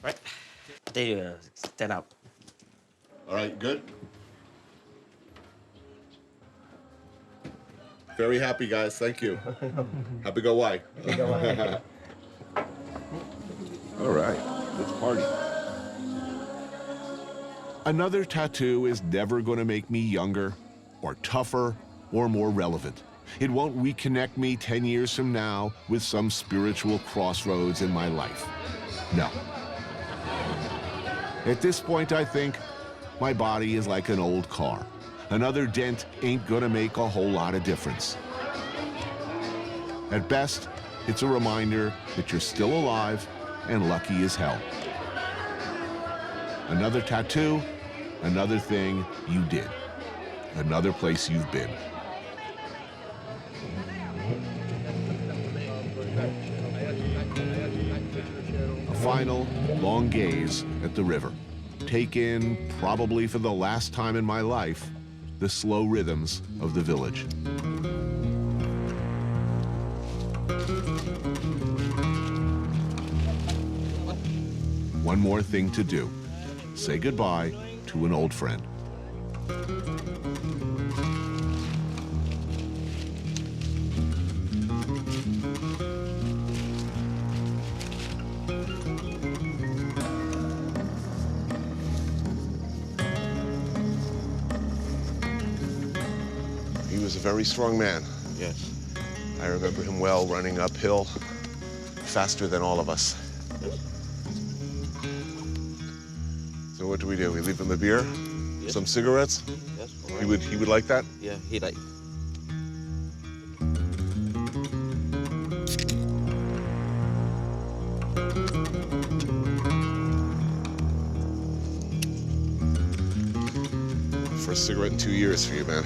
Right. There you go. Stand up. All right, good. Very happy, guys. Thank you. Happy go why. All right, let's party. Another tattoo is never going to make me younger or tougher or more relevant. It won't reconnect me 10 years from now with some spiritual crossroads in my life. No. At this point, I think my body is like an old car. Another dent ain't gonna make a whole lot of difference. At best, it's a reminder that you're still alive and lucky as hell. Another tattoo, another thing you did, another place you've been. A final, long gaze at the river. Take in, probably for the last time in my life, the slow rhythms of the village. One more thing to do. Say goodbye to an old friend. He was a very strong man. Yes. I remember him well, running uphill, faster than all of us. So what do? We leave him a beer? Yes. Some cigarettes? Yes. He would like that? Yeah, he'd like. First cigarette in 2 years for you, man.